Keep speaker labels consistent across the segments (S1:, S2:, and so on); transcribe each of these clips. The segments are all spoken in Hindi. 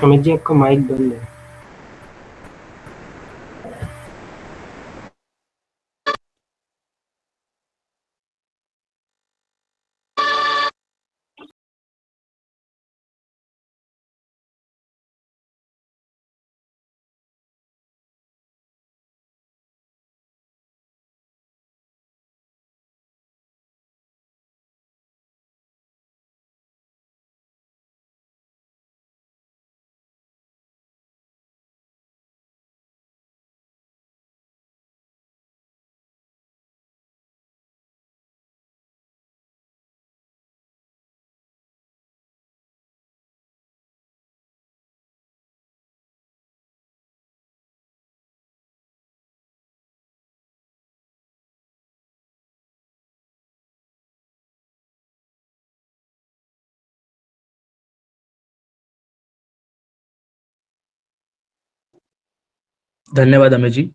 S1: अमित जी आपका माइक बंद है।
S2: Dhanyawad Ameji.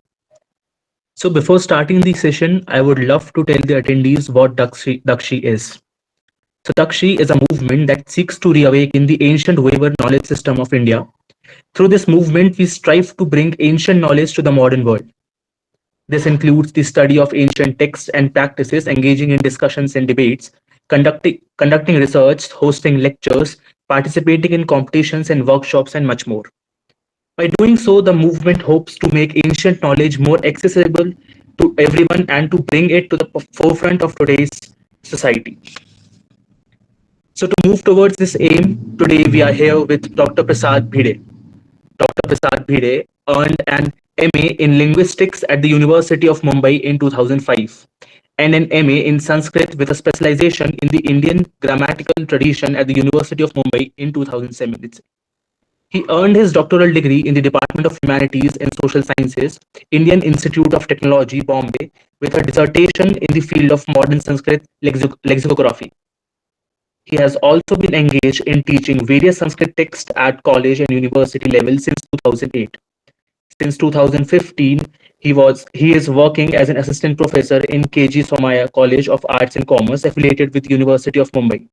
S2: So before starting the session, I would love to tell the attendees what Dakshi is. So Dakshi is a movement that seeks to reawaken the ancient Weaver knowledge system of India. Through this movement, we strive to bring ancient knowledge to the modern world. This includes the study of ancient texts and practices, engaging in discussions and debates, conducting research, hosting lectures, participating in competitions and workshops, and much more. By doing so, the movement hopes to make ancient knowledge more accessible to everyone and to bring it to the forefront of today's society. So, to move towards this aim, today we are here with Dr. Prasad Bhide. Dr. Prasad Bhide earned an MA in linguistics at the University of Mumbai in 2005 and an MA in Sanskrit with a specialization in the Indian grammatical tradition at the University of Mumbai in 2007. He earned his doctoral degree in the Department of Humanities and Social Sciences, Indian Institute of Technology, Bombay, with a dissertation in the field of modern Sanskrit lexicography. He has also been engaged in teaching various Sanskrit texts at college and university level since 2008. Since 2015, he is working as an assistant professor in KG Somaya College of Arts and Commerce, affiliated with University of Mumbai.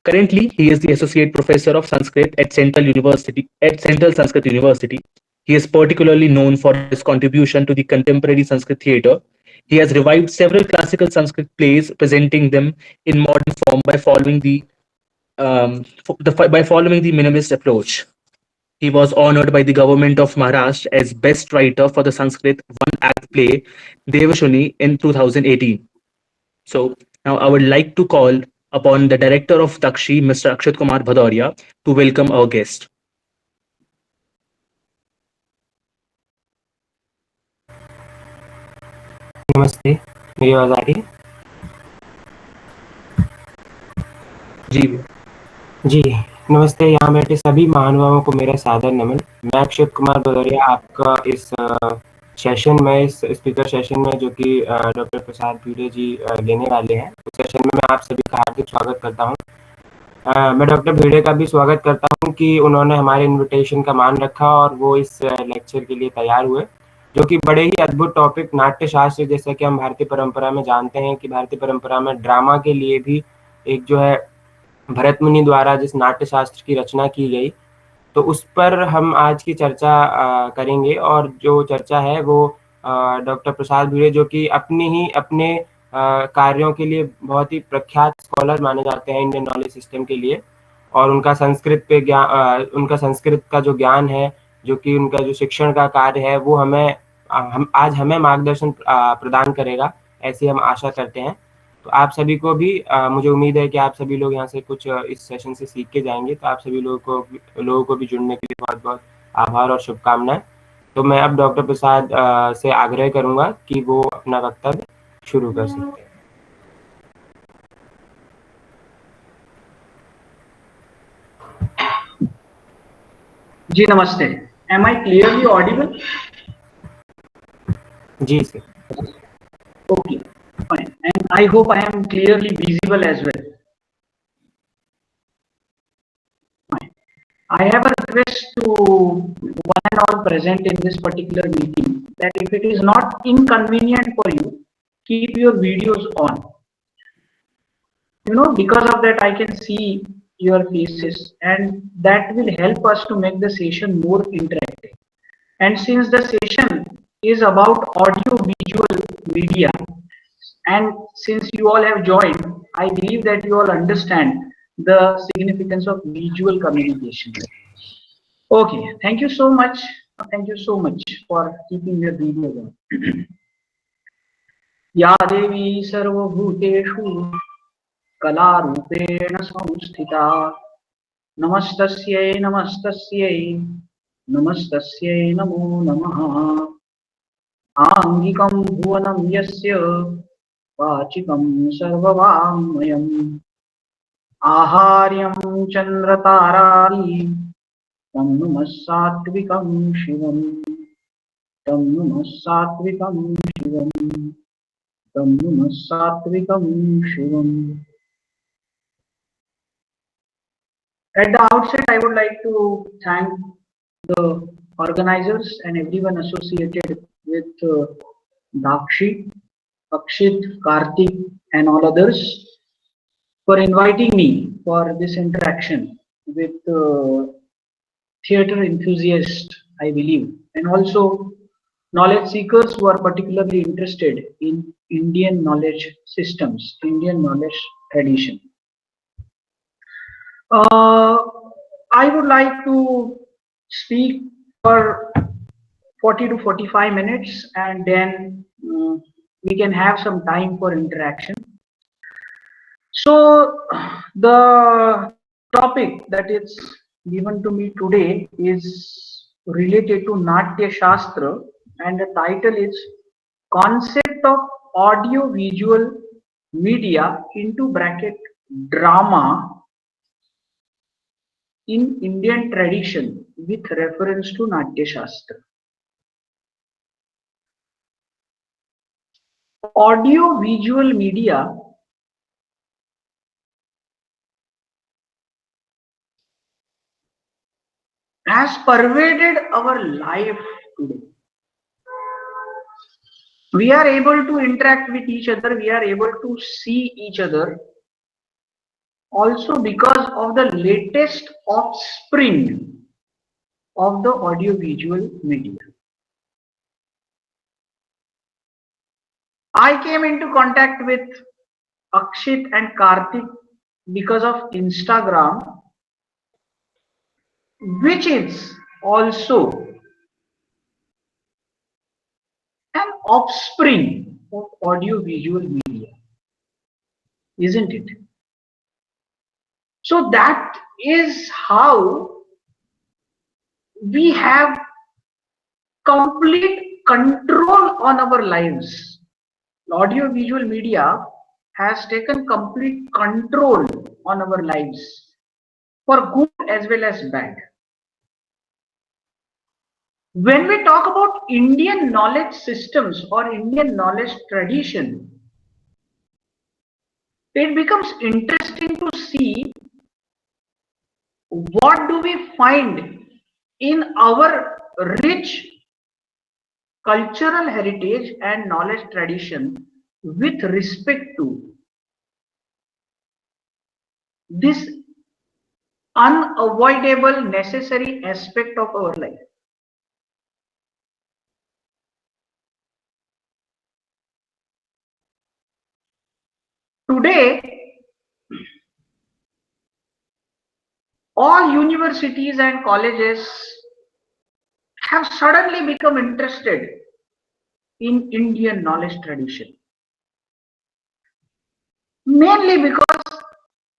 S2: Currently, he is the associate professor of Sanskrit at Central Sanskrit University. He is particularly known for his contribution to the contemporary Sanskrit theatre. He has revived several classical Sanskrit plays, presenting them in modern form by following the minimalist approach. He was honored by the government of Maharashtra as best writer for the Sanskrit one-act play Devashuni in 2018. So now I would like to call upon the director of Takshi, Mr. Akshat Kumar Bhadoria, to welcome our guest.
S1: नमस्ते, मेरी आवाज आ रही है?
S2: जी
S1: जी, नमस्ते। यहाँ बैठे सभी महानुभावों को मेरा सादर नमन। मैं अक्षत कुमार भदौरिया आपका इस सेशन में, इस स्पीकर सेशन में जो कि डॉक्टर प्रसाद भिड़े जी लेने वाले हैं, उस सेशन में मैं आप सभी का हार्दिक स्वागत करता हूँ। मैं डॉक्टर भिड़े का भी स्वागत करता हूँ कि उन्होंने हमारे इन्विटेशन का मान रखा और वो इस लेक्चर के लिए तैयार हुए, जो कि बड़े ही अद्भुत टॉपिक नाट्य शास्त्र, जैसा कि हम भारतीय परंपरा में जानते हैं कि भारतीय परंपरा में ड्रामा के लिए भी एक जो है भरत मुनि द्वारा जिस नाट्य शास्त्र की रचना की गई, तो उस पर हम आज की चर्चा करेंगे। और जो चर्चा है वो डॉक्टर प्रसाद भिड़े, जो कि अपने कार्यों के लिए बहुत ही प्रख्यात स्कॉलर माने जाते हैं इंडियन नॉलेज सिस्टम के लिए, और उनका उनका संस्कृत का जो ज्ञान है, जो कि उनका जो शिक्षण का कार्य है, वो हम आज हमें मार्गदर्शन प्रदान करेगा, ऐसी हम आशा करते हैं। तो आप सभी को भी मुझे उम्मीद है कि आप सभी लोग यहाँ से कुछ इस सेशन से सीख के जाएंगे। तो आप सभी लोगों को भी जुड़ने के लिए बहुत बहुत आभार और शुभकामनाएं। तो मैं अब डॉक्टर प्रसाद से आग्रह करूंगा कि वो अपना वक्तव्य शुरू कर सकते हैं।
S3: जी नमस्ते। Am I clearly audible?
S1: जी sir.
S3: Okay, fine. And I hope I am clearly visible as well. Fine. I have a request to one and all present in this particular meeting that if it is not inconvenient for you, keep your videos on. You know, because of that I can see your faces, and that will help us to make the session more interactive. And since the session is about audio visual media, and since you all have joined, I believe that you all understand the significance of visual communication. Okay, thank you so much. Thank you so much for keeping your video on. या देवी सर्वभूतेषु कलारूपेण संस्थिता नमस्तस्यै नमस्तस्यै नमस्तस्यै नमो नमः आंगिकं भुवनं यस्य वाचिकं सर्ववाङ्मयम् आहार्यं चन्द्रतारादि तं नमः सात्विकं शिवं तं नमः सात्विकं शिवं तं नमः सात्विकं शिवम्. At the outset, I would like to thank the organizers and everyone associated with Dakshi, Akshit, Karthik, and all others for inviting me for this interaction with theatre enthusiasts, I believe, and also knowledge seekers who are particularly interested in Indian knowledge systems, Indian knowledge tradition. I would like to speak for 40 to 45 minutes, and then we can have some time for interaction. So the topic that is given to me today is related to Natya Shastra, and the title is Concept of Audio Visual Media into bracket Drama in Indian tradition with reference to Natya Shastra. Audio visual media has pervaded our life today. We are able to interact with each other, we are able to see each other also because of the latest offspring of the audio-visual media. I came into contact with Akshit and Karthik because of Instagram, which is also an offspring of audio-visual media, isn't it? So that is how we have complete control on our lives. Audio visual media has taken complete control on our lives for good as well as bad. When we talk about Indian knowledge systems or Indian knowledge tradition, it becomes interesting to see what do we find in our rich cultural heritage and knowledge tradition with respect to this unavoidable necessary aspect of our life. Today, all universities and colleges have suddenly become interested in Indian knowledge tradition, mainly because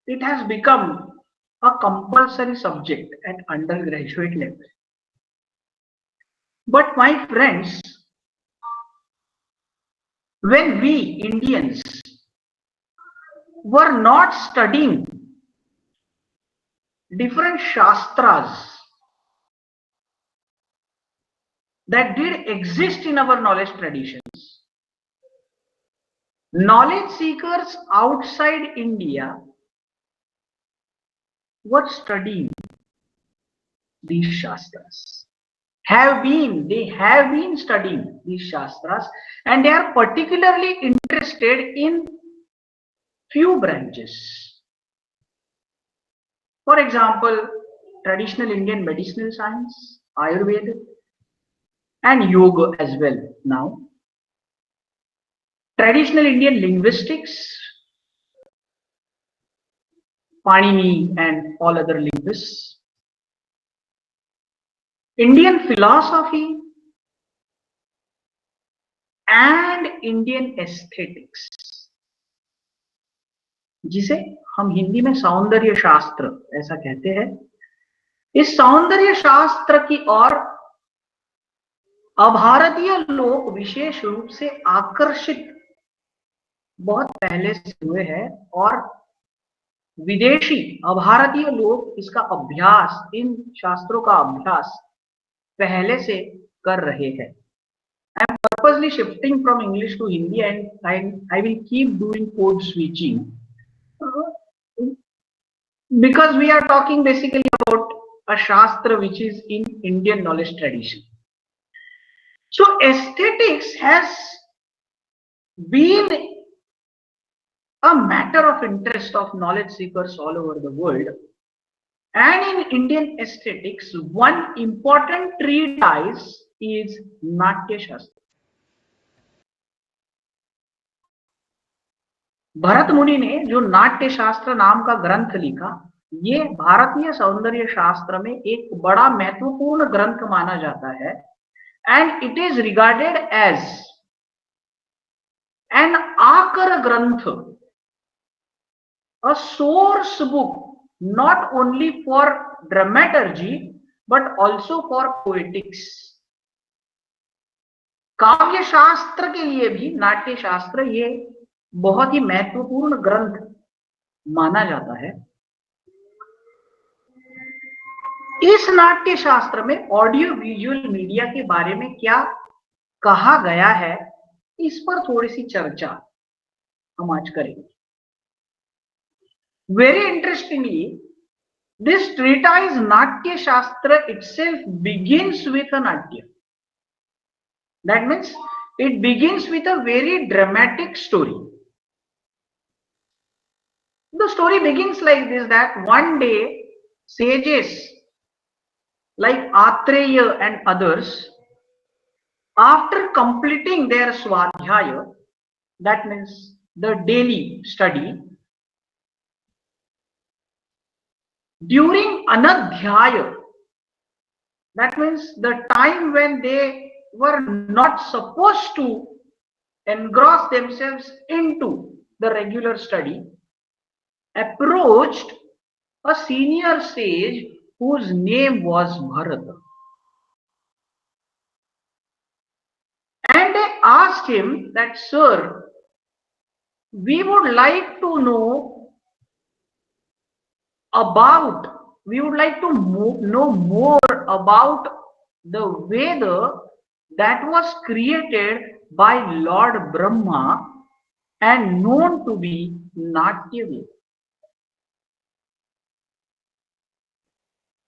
S3: it has become a compulsory subject at undergraduate level. But my friends, when we Indians were not studying different shastras that did exist in our knowledge traditions, knowledge seekers outside India were studying these shastras. They have been studying these shastras, and they are particularly interested in few branches. For example, traditional Indian medicinal science, Ayurveda, and yoga as well now. Traditional Indian linguistics, Panini and all other linguists. Indian philosophy and Indian aesthetics, जिसे हम हिंदी में सौंदर्य शास्त्र ऐसा कहते हैं। इस सौंदर्य शास्त्र की ओर अभारतीय लोग विशेष रूप से आकर्षित बहुत पहले से हुए हैं और विदेशी अभारतीय लोग इसका अभ्यास, इन शास्त्रों का अभ्यास पहले से कर रहे हैं। I am purposely shifting from English to Hindi and I will keep doing code switching because we are talking basically about a shastra which is in Indian knowledge tradition. So aesthetics has been a matter of interest of knowledge seekers all over the world, and in Indian aesthetics one important treatise is नाट्य शास्त्र। भरत मुनि ने जो नाट्य शास्त्र नाम का ग्रंथ लिखा, ये भारतीय सौंदर्य शास्त्र में एक बड़ा महत्वपूर्ण ग्रंथ माना जाता है and it is regarded as an आकर ग्रंथ, a source book not only for dramaturgy but also for poetics। काव्य शास्त्र के लिए भी नाट्य शास्त्र ये बहुत ही महत्वपूर्ण ग्रंथ माना जाता है। इस नाट्य शास्त्र में ऑडियो विजुअल मीडिया के बारे में क्या कहा गया है, इस पर थोड़ी सी चर्चा हम आज करेंगे। Very interestingly, this treatise Natya Shastra itself begins with a Natya. That means it begins with a very dramatic story. The story begins like this, that one day sages like Atreya and others, after completing their Swadhyaya, that means the daily study, during Anadhyaya, that means the time when they were not supposed to engross themselves into the regular study, approached a senior sage whose name was Bharata. And they asked him that, "Sir, we would like to know more about the Veda that was created by Lord Brahma and known to be Natya Veda.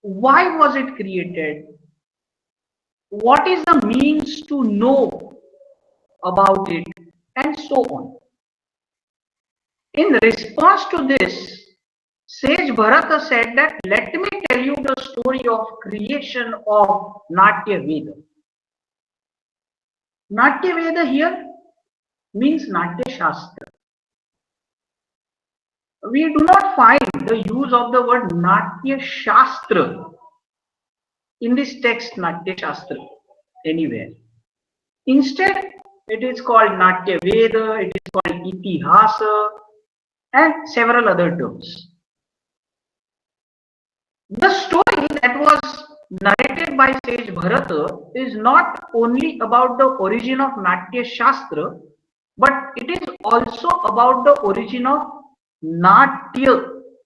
S3: Why was it created? What is the means to know about it?" and so on. In response to this, Sage Bharata said that, "Let me tell you the story of creation of Natya Veda." Natya Veda here means Natya Shastra. We do not find the use of the word Natya Shastra in this text Natya Shastra anywhere. Instead, it is called Natya Veda, it is called Itihasa, and several other terms. The story that was narrated by Sage Bharata is not only about the origin of Natya Shastra, but it is also about the origin of Natya,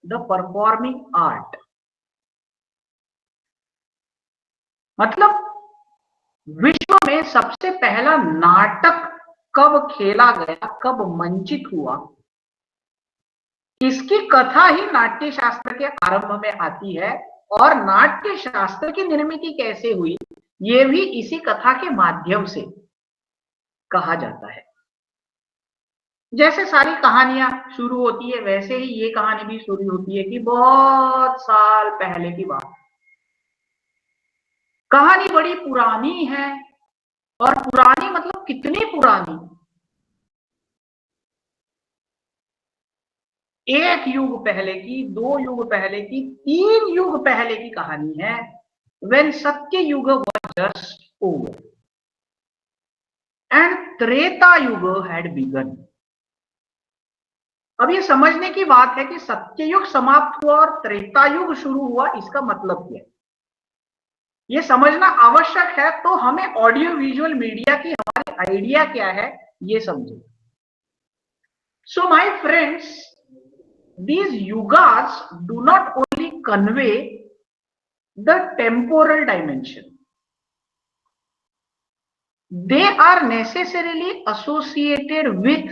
S3: the performing art. मतलब विश्व में सबसे पहला नाटक कब खेला गया, कब मंचित हुआ, इसकी कथा ही नाट्य शास्त्र के आरंभ में आती है और नाट्य शास्त्र की निर्मित कैसे हुई, ये भी इसी कथा के माध्यम से कहा जाता है। जैसे सारी कहानियां शुरू होती है वैसे ही ये कहानी भी शुरू होती है कि बहुत साल पहले की बात। कहानी बड़ी पुरानी है, और पुरानी मतलब कितनी पुरानी, एक युग पहले की, 2 युग पहले की, 3 युग पहले की कहानी है। व्हेन सत्य युग was just over and Treta युग हैड बिगन। अब ये समझने की बात है कि सत्ययुग समाप्त हुआ और त्रेता युग शुरू हुआ, इसका मतलब क्या है, ये समझना आवश्यक है। तो हमें ऑडियो विजुअल मीडिया की हमारी आइडिया क्या है ये समझे। So my friends, these yugas do not only convey the temporal dimension, they are necessarily associated with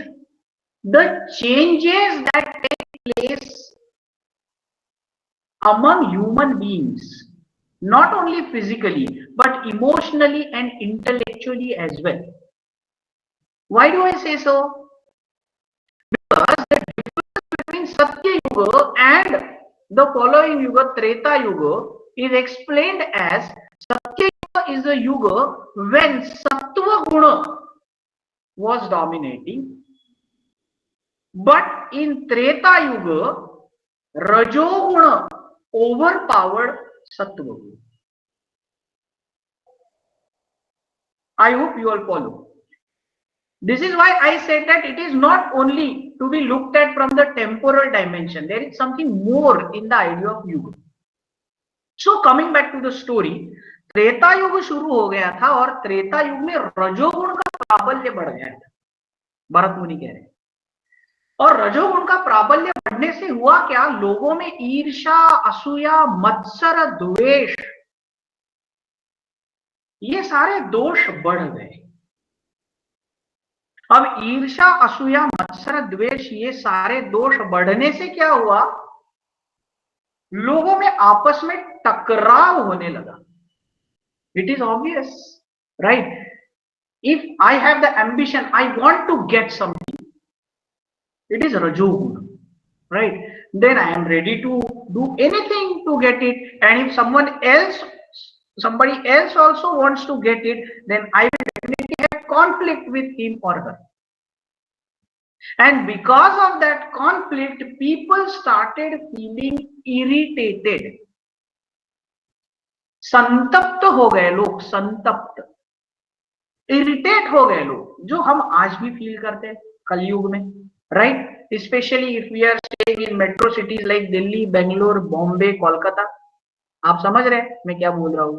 S3: the changes that take place among human beings, not only physically but emotionally and intellectually as well. Why do I say so? Because the difference between Satya Yuga and the following Yuga, Treta Yuga, is explained as Satya Yuga is the Yuga when Sattva Guna was dominating, but in Treta Yuga, Rajoguna overpowered Sattva Guna. I hope you all follow. This is why I said that it is not only to be looked at from the temporal dimension. There is something more in the idea of Yuga. So coming back to the story, Treta युग शुरू हो गया था और त्रेता युग में रजोगुण का प्राबल्य बढ़ गया था, भरत मुनि कह रहे हैं। और रजोगुण का प्राबल्य बढ़ने से हुआ क्या, लोगों में ईर्ष्या, असूया, मत्सर, द्वेष, ये सारे दोष बढ़ गए। अब ईर्ष्या, असूया, मत्सर, द्वेष, ये सारे दोष बढ़ने से क्या हुआ, लोगों में आपस में टकराव होने लगा। It is obvious, right? If I have the ambition, I want to get something, it is रजोगुण, right? Then I am ready to do anything to get it, and if somebody else also wants to get it, then I will definitely have conflict with him or her. And because of that conflict, people started feeling irritated. संतप्त हो गए लोग, संतप्त, इरिटेट हो गए लोग, जो हम आज भी फील करते हैं कलयुग में, right? Specially if we are staying in metro cities like Delhi, Bangalore, Bombay, Kolkata. आप समझ रहे हैं मैं क्या बोल रहा हूं,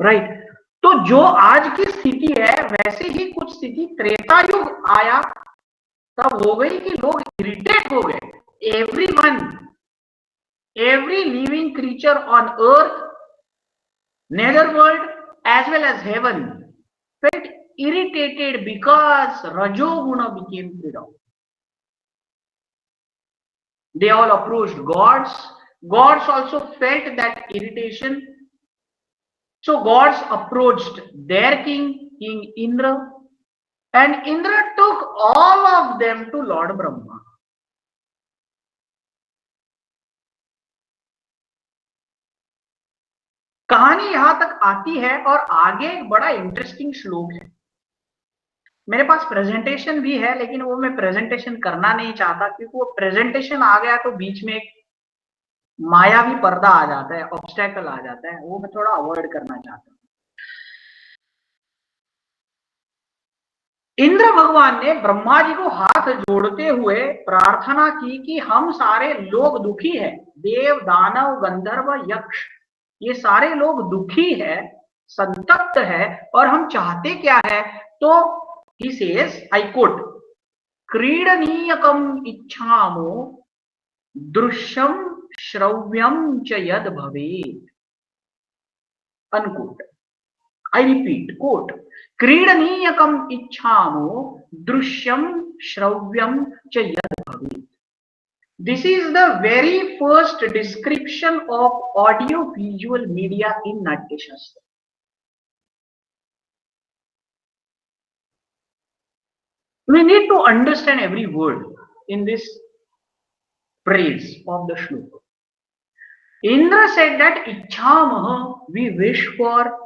S3: राइट? तो जो आज की स्थिति है वैसे ही कुछ स्थिति त्रेता युग आया तब हो गई कि लोग इरिटेट हो गए। Everyone, every living creature on earth, netherworld as well as heaven, felt irritated because Rajoguna became predominant. They all approached gods. Gods also felt that irritation. So gods approached their king, King Indra, and Indra took all of them to Lord Brahma. कहानी यहां तक आती है और आगे एक बड़ा इंटरेस्टिंग श्लोक है। मेरे पास प्रेजेंटेशन भी है, लेकिन वो मैं प्रेजेंटेशन करना नहीं चाहता, क्योंकि वो प्रेजेंटेशन आ गया तो बीच में एक मायावी पर्दा आ जाता है, ऑब्स्टेकल आ जाता है, वो मैं थोड़ा अवॉइड करना चाहता हूं। इंद्र भगवान ने ब्रह्मा जी को हाथ जोड़ते हुए प्रार्थना की कि हम सारे लोग दुखी हैं, देव, दानव, गंधर्व, यक्ष, ये सारे लोग दुखी है, संतप्त है, और हम चाहते क्या है। तो he says, I quote, क्रीडनीयकम इच्छामो दृश्यम श्रव्यम च यद भवेत्, अनकोट। I repeat, quote, क्रीडनीयकम इच्छामो दृश्यम श्रव्यम च यद भवेत्. This is the very first description of audio visual media in Natya Shastra. We need to understand every word in this praise of the shloka. Indra said that Ichhamaha, we wish for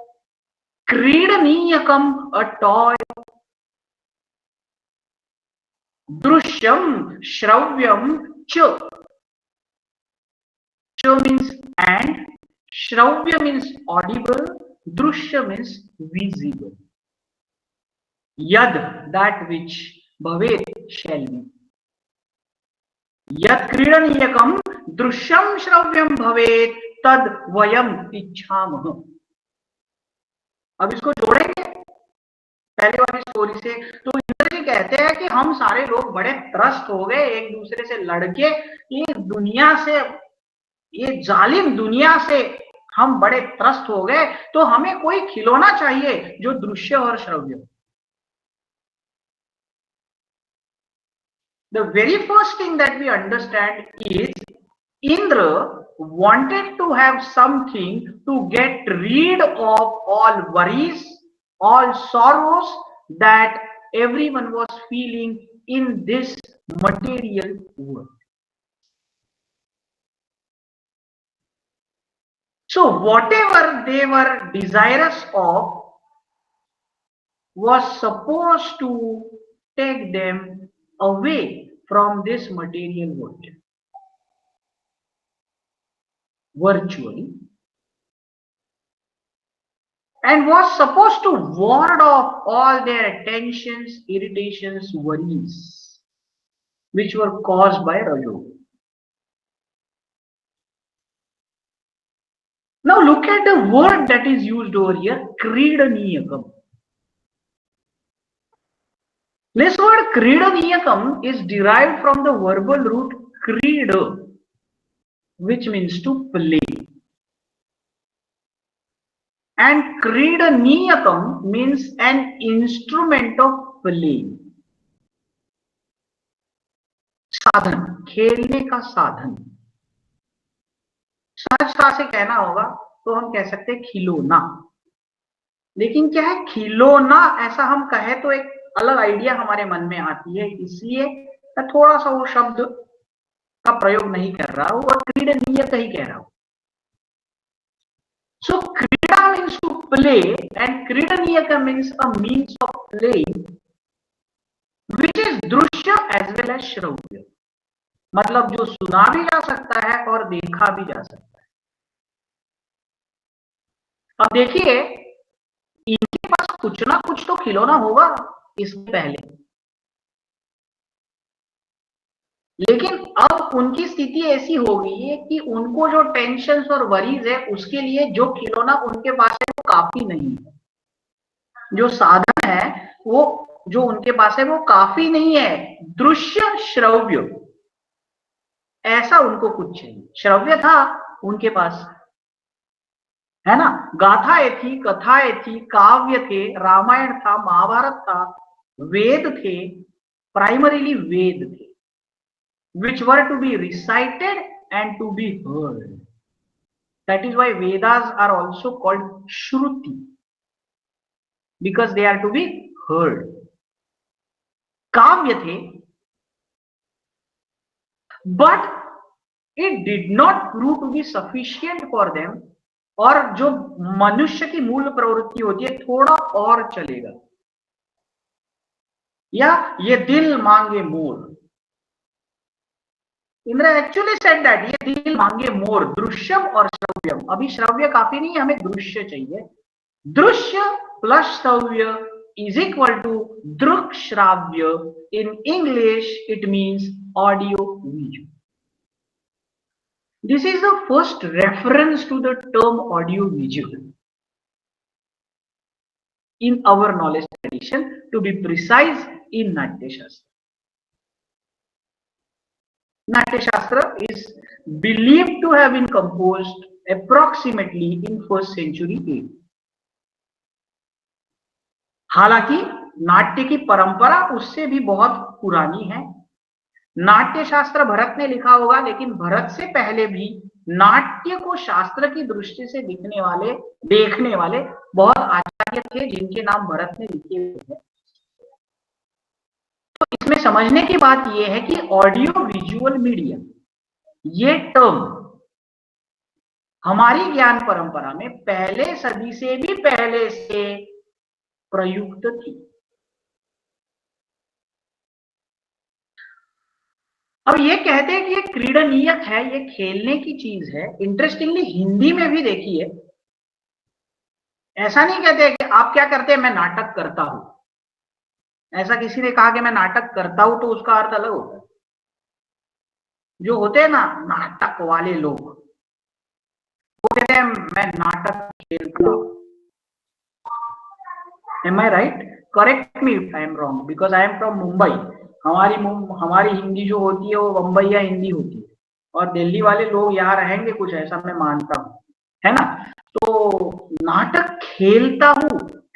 S3: Kridaniyakam, a toy, Drushyam, Shravyam, Cha. Cha means and, Shravya means audible, Drushya means visible. Yad, that which, Bhavet, shall be. Yad Kridaniyakam, Drushyam, Shravyam, Bhavet, Tad Vayam Ichhamaha. अब इसको जोड़ेंगे पहले वाली स्टोरी से। तो इंद्र जी कहते हैं कि हम सारे लोग बड़े त्रस्त हो गए एक दूसरे से लड़के, ये दुनिया से, ये जालिम दुनिया से हम बड़े त्रस्त हो गए, तो हमें कोई खिलौना चाहिए जो दृश्य और श्रव्य हो। The very first thing that we understand is Indra wanted to have something to get rid of all worries, all sorrows that everyone was feeling in this material world. So whatever they were desirous of was supposed to take them away from this material world virtually, and was supposed to ward off all their tensions, irritations, worries, which were caused by Rajo. Now look at the word that is used over here, Kridaniyakam. This word Kridaniyakam is derived from the verbal root Krida, which means to play. And Kridaniyakam means an instrument of play. साधन, खेलने का साधन। सहजता से कहना होगा तो हम कह सकते हैं खिलौना, लेकिन क्या है खिलौना, ऐसा हम कहे तो एक अलग आइडिया हमारे मन में आती है, इसलिए मैं थोड़ा सा वो शब्द का प्रयोग नहीं कर रहा हूं और क्रीडनीय का ही कह रहा हूं। सो क्रीड़ा मीन्स टू प्ले एंड क्रीडनीय का means a means of playing which is दृश्य एज वेल एज श्रव्य, मतलब जो सुना भी जा सकता है और देखा भी जा सकता है। अब देखिए इनके पास कुछ ना कुछ तो खिलौना होगा इससे पहले, लेकिन अब उनकी स्थिति ऐसी हो गई है कि उनको जो टेंशन और वरीज है उसके लिए जो खिलौना उनके पास है वो काफी नहीं है, जो साधन है वो जो उनके पास है वो काफी नहीं है। दृश्य श्रव्य ऐसा उनको कुछ चाहिए। श्रव्य था उनके पास, है ना, गाथाएं थी, कथाएं थी, काव्य थे, रामायण था, महाभारत था, वेद थे, प्राइमरीली वेद थे, which were to be recited and to be heard. That is why Vedas are also called Shruti, because they are to be heard. काव्य थे, but it did not prove to be sufficient for them, और जो मनुष्य की मूल प्रवृत्ति होती है थोड़ा और चलेगा, या ये दिल मांगे मोर। इंद्र एक्चुअली सेड दैट ये दिल मांगे मोर, दृश्यम और श्रव्यम। अभी श्रव्य काफी नहीं है, हमें दृश्य चाहिए। दृश्य प्लस श्रव्य इज इक्वल टू दृक श्राव्य। In English it means audio visual. This is the first reference to the term audio visual in our knowledge tradition, to be precise in Natya Shastra. Natya Shastra is believed to have been composed approximately in 1st century AD. हालांकि नाट्य की परंपरा उससे भी बहुत पुरानी है। नाट्य शास्त्र भरत ने लिखा होगा, लेकिन भरत से पहले भी नाट्य को शास्त्र की दृष्टि से देखने वाले बहुत आचार्य थे जिनके नाम भरत ने लिखे हुए हैं। समझने की बात यह है कि ऑडियो विजुअल मीडिया ये टर्म हमारी ज्ञान परंपरा में पहले सदी से भी पहले से प्रयुक्त थी। अब ये कहते हैं कि ये क्रीडनीयक है, ये खेलने की चीज है। इंटरेस्टिंगली हिंदी में भी देखिए, ऐसा नहीं कहते कि आप क्या करते हैं, मैं नाटक करता हूं। ऐसा किसी ने कहा कि मैं नाटक करता हूं तो उसका अर्थ अलग होता है। जो होते हैं ना नाटक वाले लोग, वो कहते हैं मैं नाटक खेलता हूं। Am I right? Correct me if I am wrong, because I am from Mumbai. हमारी हिंदी जो होती है वो बम्बईया हिंदी होती है, और दिल्ली वाले लोग यहाँ रहेंगे कुछ ऐसा मैं मानता हूँ, है ना। तो नाटक खेलता हूँ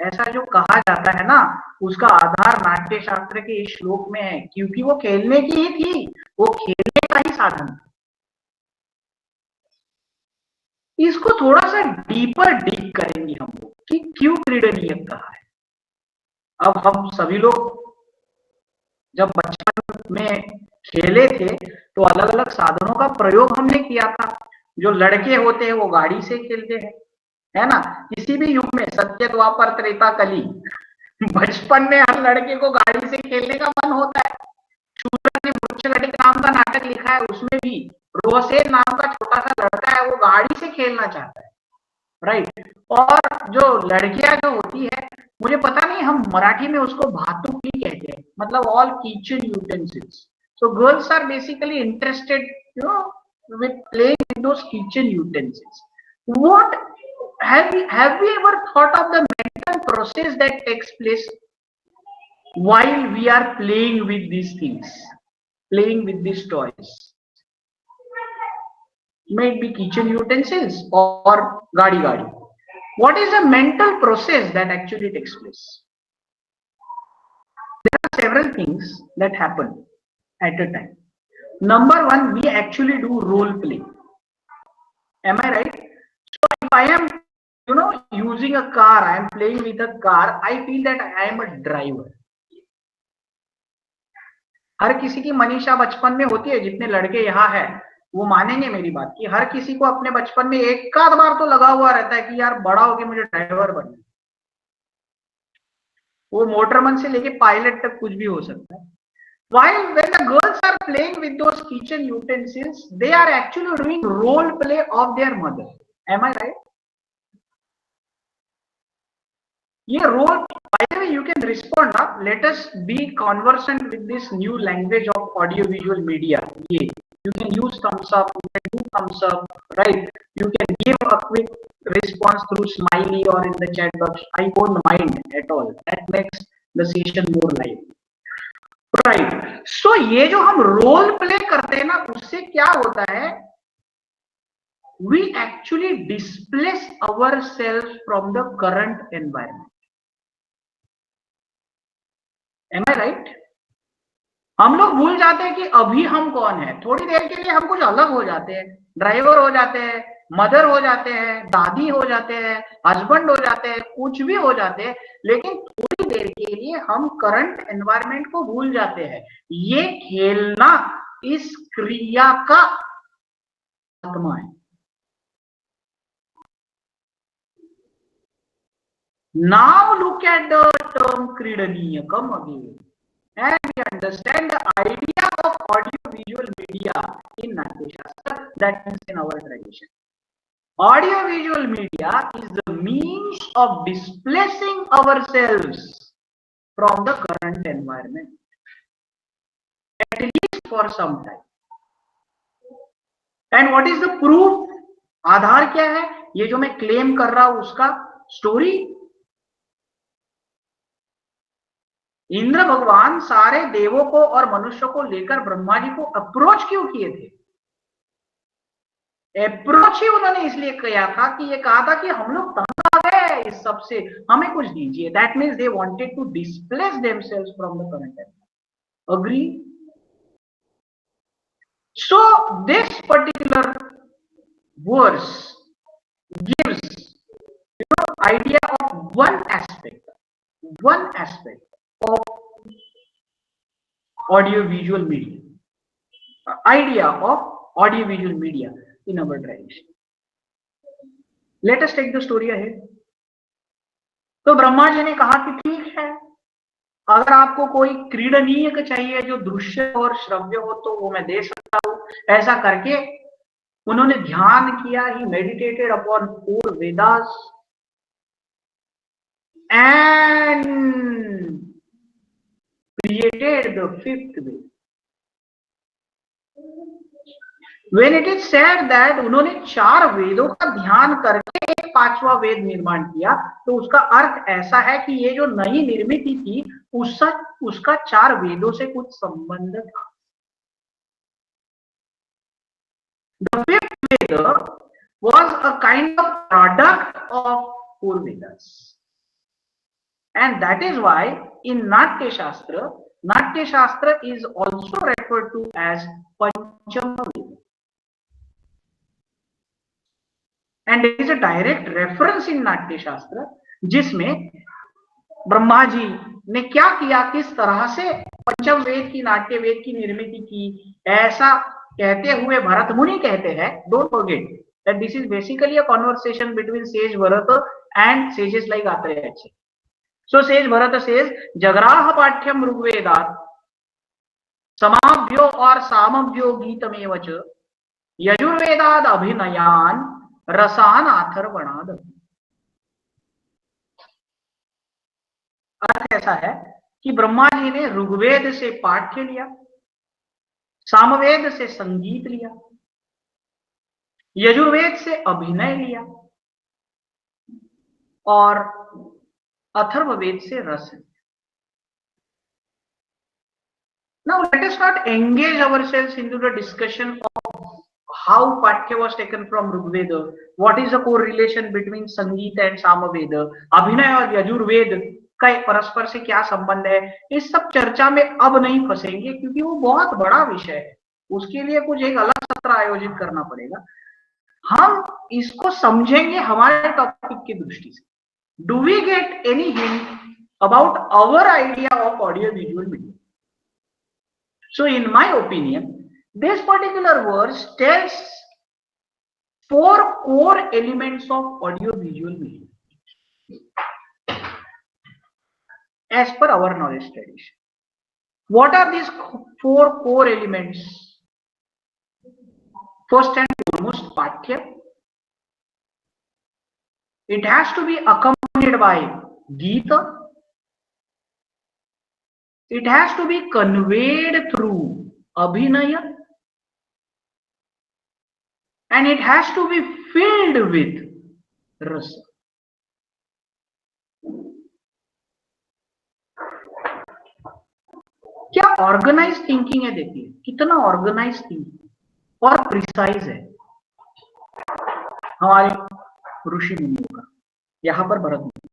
S3: ऐसा जो कहा जाता है ना, उसका आधार नाट्य शास्त्र के इस श्लोक में है, क्योंकि वो खेलने की ही थी, वो खेलने का ही साधन था। इसको थोड़ा सा डीपर डीप करेंगे हम लोग कि क्यों क्रीडनीय कहा है। अब हम सभी लोग जब बचपन में खेले थे तो अलग अलग साधनों का प्रयोग हमने किया था। जो लड़के होते हैं वो गाड़ी से खेलते हैं, है ना। किसी भी युग में सत्य द्वापर त्रेता कली, बचपन में हर लड़के को गाड़ी से खेलने का मन होता है। शूद्र ने वृक्षघटिक नाम का नाटक लिखा है, उसमें भी रोसेन नाम का छोटा सा लड़का है, वो गाड़ी से खेलना चाहता है, राइट। और जो लड़कियां जो होती है, मुझे पता नहीं हम मराठी में उसको भातुकली कहते हैं, मतलब all kitchen utensils. So girls are basically interested with playing with those kitchen utensils. What have we ever thought of the mental process that takes place while we are playing with these things, playing with these toys? May it be kitchen utensils or gadi. What is the mental process that actually takes place? There are several things that happen at a time. Number one, we actually do role play. Am I right? So if I am, using a car, I am playing with a car, I feel that I am a driver. हर किसी की मनीषा बचपन में होती है, जितने लड़के यहाँ हैं वो मानेंगे मेरी बात कि हर किसी को अपने बचपन में एक आध बार तो लगा हुआ रहता है कि यार बड़ा होके मुझे ड्राइवर बनना है। वो मोटरमैन से लेके पायलट तक कुछ भी हो सकता है। While when the girls are playing with those kitchen utensils, they are actually doing role play of their mother. Am I right? ये role, by the way, you can respond up. Let us be conversant with this new language of audio-visual media. ये, you can use thumbs up, you can do thumbs up, right? You can give a quick response through smiley or in the chat box. I won't mind at all. That makes the session more live. Right. So ये जो हम रोल प्ले करते हैं ना, उससे क्या होता है, we actually displace our self from the current environment. Am I right? हम लोग भूल जाते हैं कि अभी हम कौन है। थोड़ी देर के लिए हम कुछ अलग हो जाते हैं, ड्राइवर हो जाते हैं, मदर हो जाते हैं, दादी हो जाते हैं, हस्बैंड हो जाते हैं, कुछ भी हो जाते हैं, लेकिन थोड़ी देर के लिए हम करंट एनवायरनमेंट को भूल जाते हैं। ये खेलना इस क्रिया का आत्मा है। Now look at the term क्रीडनीयकम again and we understand the idea of audio visual media in Natya Shastra, that means in our tradition. Audio visual media is the means of displacing ourselves from the current environment, at least for some time. And what is the proof? आधार क्या है? ये जो मैं क्लेम कर रहा हूं उसका स्टोरी। इंद्र भगवान सारे देवों को और मनुष्यों को लेकर ब्रह्मा जी को अप्रोच क्यों किए थे? अप्रोच ही उन्होंने इसलिए किया था कि ये कहा था कि हम लोग तंग आ गए इस सब से, हमें कुछ दीजिए। That means they wanted to displace themselves from the current environment. Agree? So this particular verse gives idea of one aspect of audio visual media, idea of audio visual media in our tradition. Let us take the story ahead. तो ब्रह्मा जी ने कहा कि ठीक है, अगर आपको कोई क्रीडनीय चाहिए जो दृश्य और श्रव्य हो तो वो मैं दे सकता हूं। ऐसा करके उन्होंने ध्यान किया, he meditated upon 4 Vedas and created the 5th Veda. When it is said that उन्होंने 4 वेदों का ध्यान करके एक 5वां वेद निर्माण किया, तो उसका अर्थ ऐसा है कि ये जो नई निर्मित थी उसका 4 वेदों से कुछ संबंध था। The 5th Veda was a kind of product of 4 Vedas. And that is why in Natya Shastra is also referred to as Panchama Veda. And there is a direct reference in Natya Shastra जिसमें ब्रह्मा जी ने क्या किया, किस तरह से पंचम वेद की, नाट्य वेद की निर्मित की, ऐसा कहते हुए भरत मुनि कहते हैं, don't forget that this is basically a conversation between sage Bharata and sages like Atreya. So sage Bharata says, Jagraha Pathyam Rugvedat Samabhyo or Samabhyo Geetamevacha Yajurvedad Abhinayan Rasan Atharvanad. अर्थ ऐसा है कि ब्रह्मा जी ने ऋग्वेद से पाठ्य लिया, सामवेद से संगीत लिया, यजुर्वेद से अभिनय लिया और अथर्ववेद से रस। Now let us not engage ourselves into the discussion of how Patya was taken from Rigveda, what is the correlation between Sangeeta and Samaveda, अभिनय और यजुर्वेद का परस्पर से क्या संबंध है। इस सब चर्चा में अब नहीं फंसेंगे क्योंकि वो बहुत बड़ा विषय है, उसके लिए कुछ एक अलग सत्र आयोजित करना पड़ेगा। हम इसको समझेंगे हमारे टॉपिक की दृष्टि से। Do we get any hint about our idea of audio visual media? So in my opinion, this particular verse tells 4 core elements of audio visual media as per our knowledge tradition. What are these 4 core elements? First and foremost, Patya. It has to be accompanied by Geeta. It has to be conveyed through Abhinaya. And it has to be filled with Rasa. क्या ऑर्गेनाइज थिंकिंग है, देखिए कितना ऑर्गेनाइज थिंकिंग और प्रिसाइज है हमारे ऋषि मुनियों का। यहां पर भरत मुनि,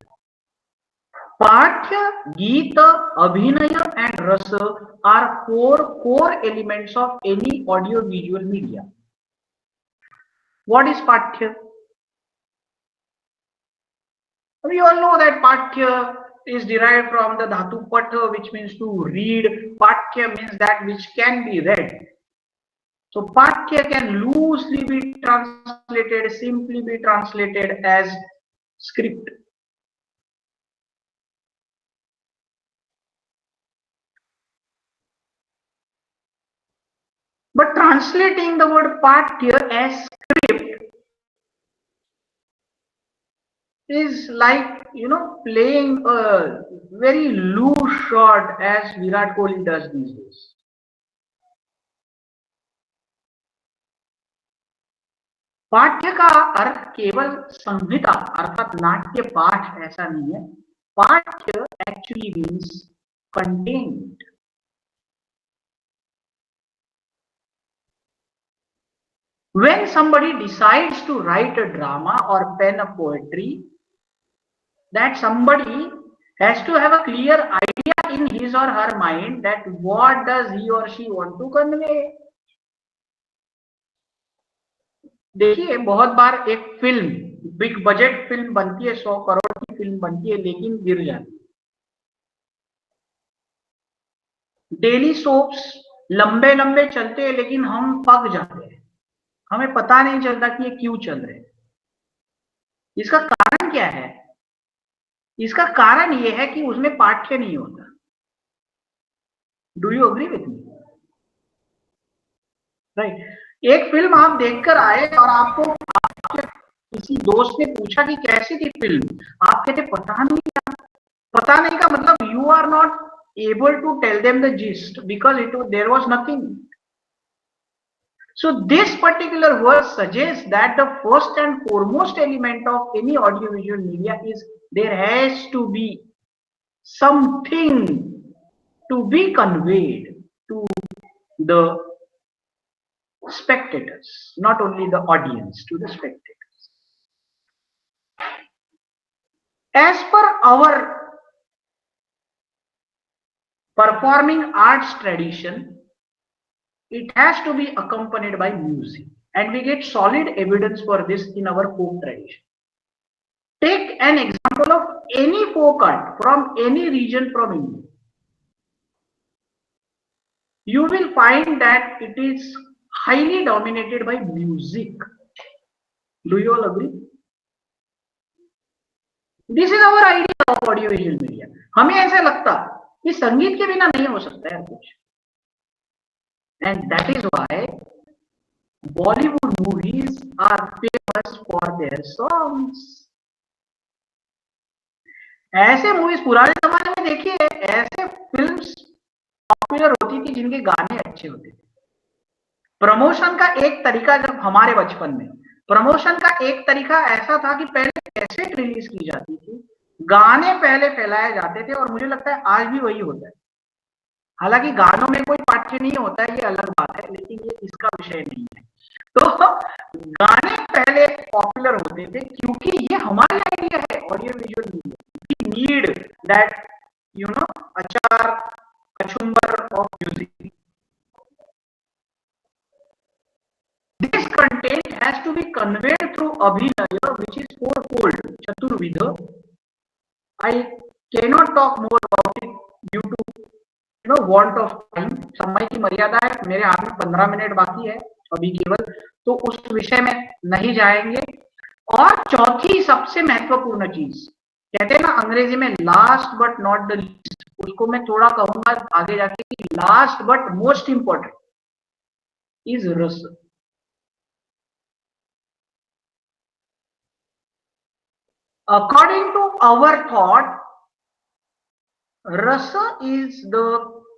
S3: पाठ्य, गीत, अभिनय एंड रस are 4 core elements of any audio visual media. What is Patya? We all know that Patya is derived from the dhatu patha, which means to read. Patya means that which can be read. So Patya can loosely be translated, simply be translated as script. But translating the word Patya as script is like, playing a very loose shot as Virat Kohli does these days. पाठ्य का अर्थ केवल संहिता अर्थात नाट्य पाठ ऐसा नहीं है। पाठ्य actually means content. When somebody decides to write a drama or pen a poetry, that somebody has to have a clear idea in his or her mind that what does he or she want to convey. देखिए बहुत बार एक फिल्म, बिग बजट फिल्म बनती है, 100 करोड़ की फिल्म बनती है, लेकिन गिर जाती है। डेली सोप्स लंबे लंबे चलते हैं लेकिन हम पक जाते हैं, हमें पता नहीं चलता कि ये क्यों चल रहे हैं। इसका कारण क्या है? इसका कारण ये है कि उसमें पाठ्य नहीं होता। Do you agree with me? Right. एक फिल्म आप देखकर आए और आपको आपके किसी दोस्त ने पूछा कि कैसी थी फिल्म, आप कहते पता नहीं। पता नहीं का मतलब you are not able to tell them the gist because there was nothing. So this particular verse suggests that the first and foremost element of any audiovisual media is there has to be something to be conveyed to the spectators, not only the audience, to the spectators. As per our performing arts tradition, it has to be accompanied by music, and we get solid evidence for this in our folk tradition. Take an example of any folk art from any region from India. You will find that it is highly dominated by music. Do you all agree? This is our idea of audiovisual media. हमें ऐसा लगता कि संगीत के बिना नहीं हो सकता है कुछ. And that is why Bollywood movies are famous for their songs. ऐसे मूवीज पुराने जमाने में देखिए, ऐसे फिल्म्स पॉपुलर होती थी जिनके गाने अच्छे होते थे. प्रमोशन का एक तरीका, जब हमारे बचपन में प्रमोशन का एक तरीका ऐसा था कि पहले कैसेट रिलीज की जाती थी, गाने पहले फैलाए जाते थे, और मुझे लगता है आज भी वही होता है. हालांकि गानों में कोई पाठ्य नहीं होता है, ये अलग बात है, लेकिन ये इसका विषय नहीं है. तो गाने पहले पॉपुलर होते थे क्योंकि ये हमारी आइडिया है audio visual media. We need that achar kachumber of music. This content has to be conveyed through abhinaya, which is fourfold, chaturvidha. I cannot talk more about it due to want of time. समय की मर्यादा है, मेरे हाथ में 15 मिनट बाकी है अभी केवल, तो उस विषय में नहीं जाएंगे. और चौथी सबसे महत्वपूर्ण चीज, कहते हैं ना अंग्रेजी में last but not the least, उसको मैं थोड़ा कहूंगा आगे जाके कि last but most important is रस. According to our thought, rasa is the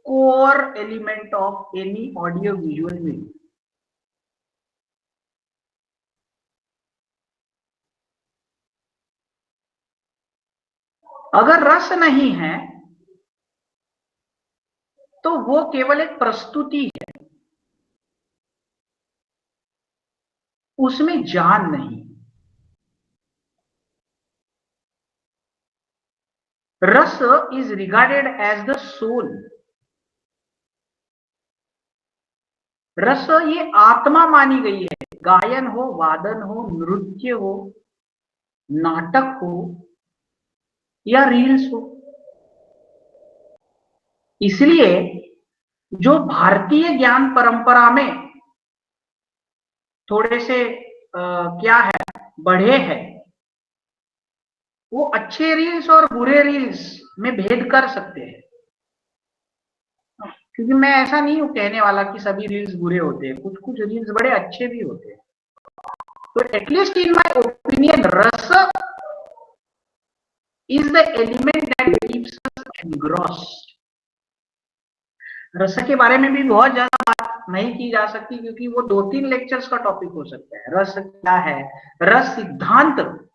S3: core element of any audio visual medium. अगर रस नहीं है तो वो केवल एक प्रस्तुति है, उसमें जान नहीं. Rasa is regarded as the soul. रस ये आत्मा मानी गई है. गायन हो, वादन हो, नृत्य हो, नाटक हो या रील्स हो. इसलिए जो भारतीय ज्ञान परंपरा में थोड़े से क्या है बढ़े हैं, वो अच्छे रील्स और बुरे रील्स में भेद कर सकते हैं. क्योंकि मैं ऐसा नहीं हूं कहने वाला कि सभी रील्स बुरे होते हैं, कुछ कुछ रील्स बड़े अच्छे भी होते हैं. तो एटलीस्ट इन माय ओपिनियन रस is the element that keeps us engrossed. रस के बारे में भी बहुत ज्यादा बात नहीं की जा सकती क्योंकि वो 2-3 लेक्चर्स का टॉपिक हो सकता है. रस क्या है? रस सिद्धांत.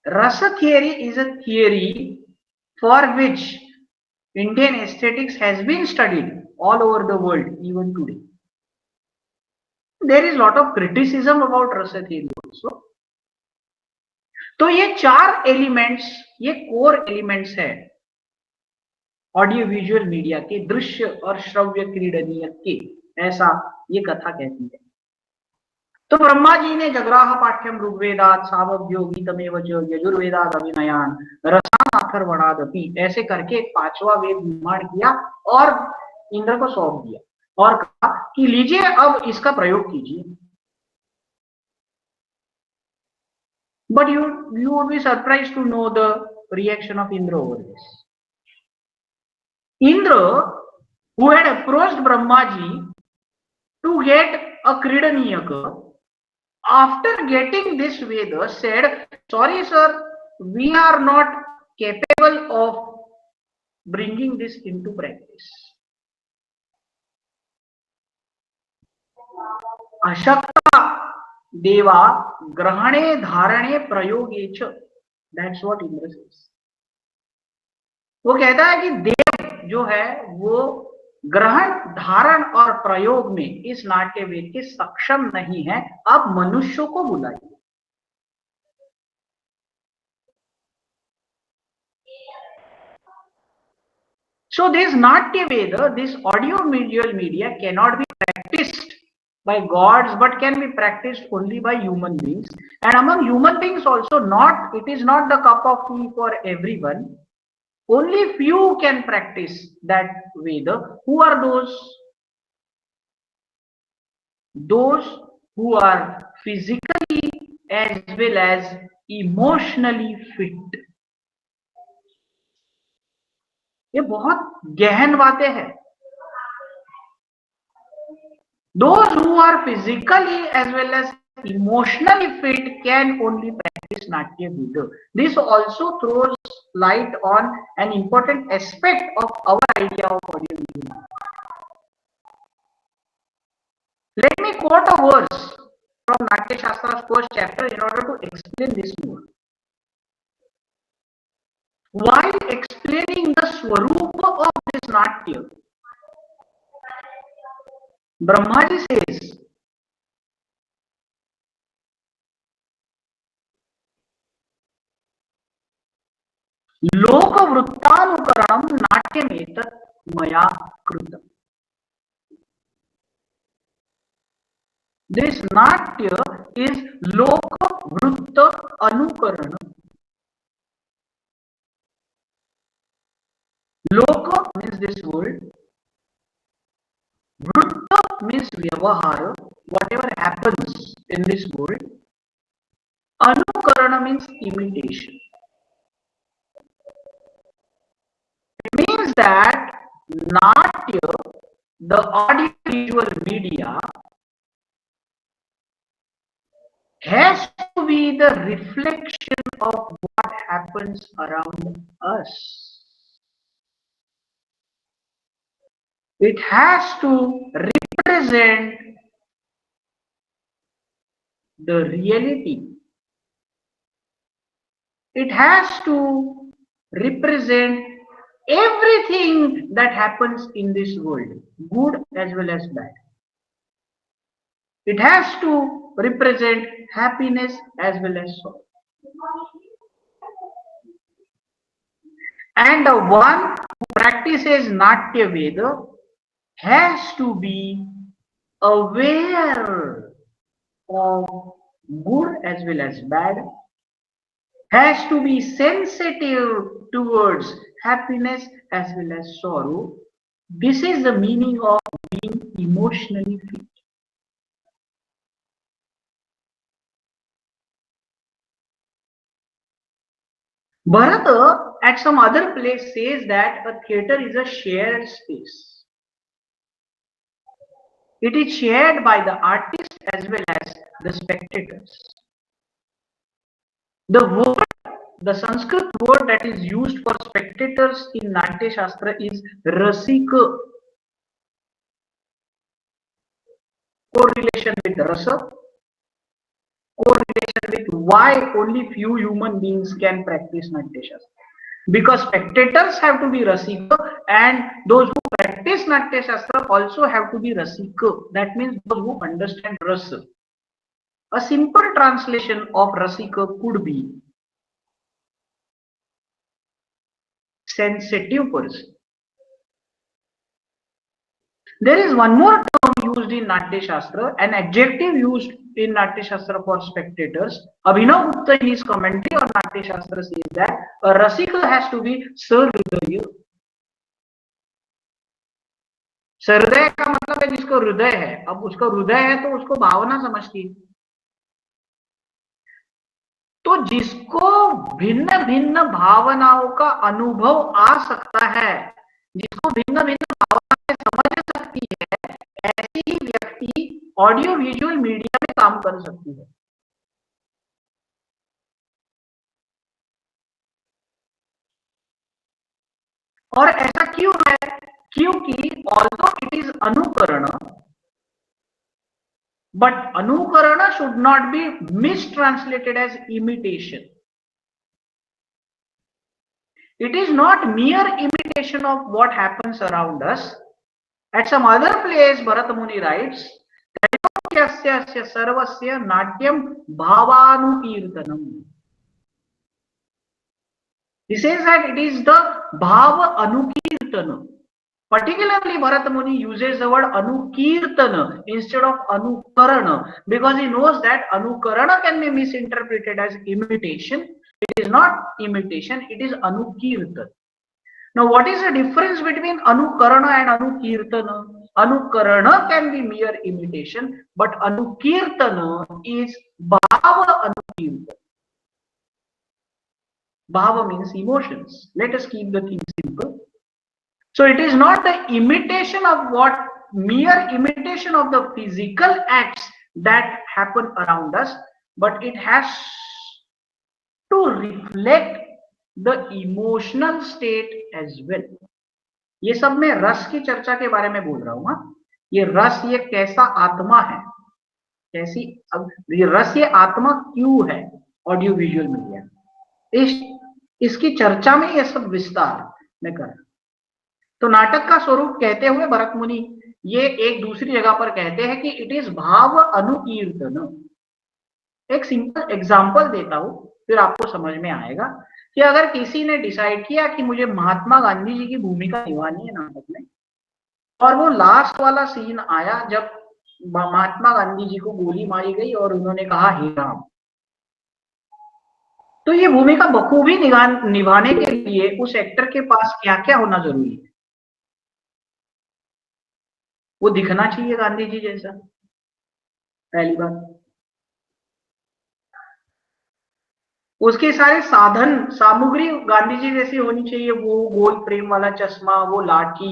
S3: Rasa theory is a theory for which Indian aesthetics has been studied all over the world even today. There is lot of criticism about Rasa theory also. तो ये 4 एलिमेंट्स, ये कोर एलिमेंट्स है ऑडियो विजुअल मीडिया के, दृश्य और श्रव्य क्रीडनीय के, ऐसा ये कथा कहती है. तो ब्रह्मा जी ने जगराह पाठ्यम ऋग्वेदात सामभ्यो गीतमेव च यजुर्वेदात अभिनयान रसान अथर्वणादपि ऐसे करके एक 5वां वेद निर्माण किया और इंद्र को सौंप दिया और कहा कि लीजिए अब इसका प्रयोग कीजिए। But you would be surprised to know the reaction of Indra over this. Indra, who had approached Brahmaji to get a Kridaniyaka, after getting this Veda said, sorry sir, we are not capable of bringing this into practice. अशक्ता देवा ग्रहणे धारणे प्रयोगे च, दैट्स व्हाट इंद्र सेज। वो कहता है कि देव जो है वो ग्रहण धारण और प्रयोग में इस नाट्य वेद के सक्षम नहीं है, अब मनुष्यों को बुलाइए। So this Natya Veda, this audio visual media cannot be practiced by gods, but can be practiced only by human beings. And among human beings also, it is not the cup of tea for everyone. Only few can practice that Veda. Who are those? Those who are physically as well as emotionally fit. ये बहुत गहन बातें हैं। Those who are physically as well as emotionally fit can only practice Natya Veda. This also throws light on an important aspect of our idea of audio visual. Let me quote a verse from Natya Shastra's first chapter in order to explain this more. While explaining the Swarupa of this Natya, Brahmaji says, लोक वृत्तानुकरणम नाट्यमेतत् मया कृतम्. This Natya is Loka Vrutta Anukaranam. Loka means this world. Vrutta means Vyavahara, whatever happens in this world. Anukarana means imitation. It means that Natya, the audio-visual media, has to be the reflection of what happens around us. It has to represent the reality. It has to represent everything that happens in this world, good as well as bad. It has to represent happiness as well as sorrow. And the one who practices Natya Veda has to be aware of good as well as bad, has to be sensitive towards happiness as well as sorrow. This is the meaning of being emotionally fit. Bharata at some other place says that a theater is a shared space. It is shared by the artist as well as the spectators. The word, the Sanskrit word that is used for spectators in Natya Shastra is rasika. Correlation with rasa, correlation with why only few human beings can practice Natya Shastra. Because spectators have to be rasika and those who practice Natya Shastra also have to be rasika. That means those who understand rasa. A simple translation of rasika could be sensitive person. There is one more term used used in Natya Shastra, an adjective used in Natya Shastra for spectators. Abhinav Gupta in his commentary on Natya Shastra says that a rasika has to be सहृदय. सहृदय का मतलब है जिसको हृदय है. अब उसको हृदय है तो उसको भावना समझती है. तो जिसको भिन्न भिन्न भावनाओं का अनुभव आ सकता है, जिसको भिन्न भिन्न भावनाएं समझ सकती है, ऐसी ही व्यक्ति ऑडियो विजुअल मीडिया में काम कर सकती है. और ऐसा क्यों है? क्योंकि ऑल्दो इट इज अनुकरण, but anukarana should not be mistranslated as imitation. It is not mere imitation of what happens around us. At some other place, Bharat Muni writes, Trailokyasya sarvasya natyam bhavanukirtanam. He says that it is the bhava anukirtana. Particularly, Bharat Muni uses the word anukirtana instead of anukarana because he knows that anukarana can be misinterpreted as imitation. It is not imitation, it is anukirtana. Now, what is the difference between anukarana and anukirtana? Anukarana can be mere imitation, but anukirtana is bhava anukirtana. Bhava means emotions. Let us keep the thing simple. So it is not the imitation of mere imitation of the physical acts that happen around us, but it has to reflect the emotional state as well. ये सब मैं रस की चर्चा के बारे में बोल रहा हूँ. ये रस ये कैसा आत्मा है, कैसी ये रस ये आत्मा क्यों है ऑडियो विजुअल मीडिया, इसकी चर्चा में ये सब विस्तार में कर. तो नाटक का स्वरूप कहते हुए भरत मुनि ये एक दूसरी जगह पर कहते हैं कि इट इज भाव अनुकीर्तन. एक सिंपल एग्जांपल देता हूं, फिर आपको समझ में आएगा कि अगर किसी ने डिसाइड किया कि मुझे महात्मा गांधी जी की भूमिका निभानी है नाटक में, और वो लास्ट वाला सीन आया जब महात्मा गांधी जी को गोली मारी गई और उन्होंने कहा हे राम, तो ये भूमिका बखूबी निभाने के लिए उस एक्टर के पास क्या क्या होना जरूरी है? वो दिखना चाहिए गांधी जी जैसा, पहली बात. उसके सारे साधन सामग्री गांधी जी जैसी होनी चाहिए. वो गोल फ्रेम वाला चश्मा, वो लाठी.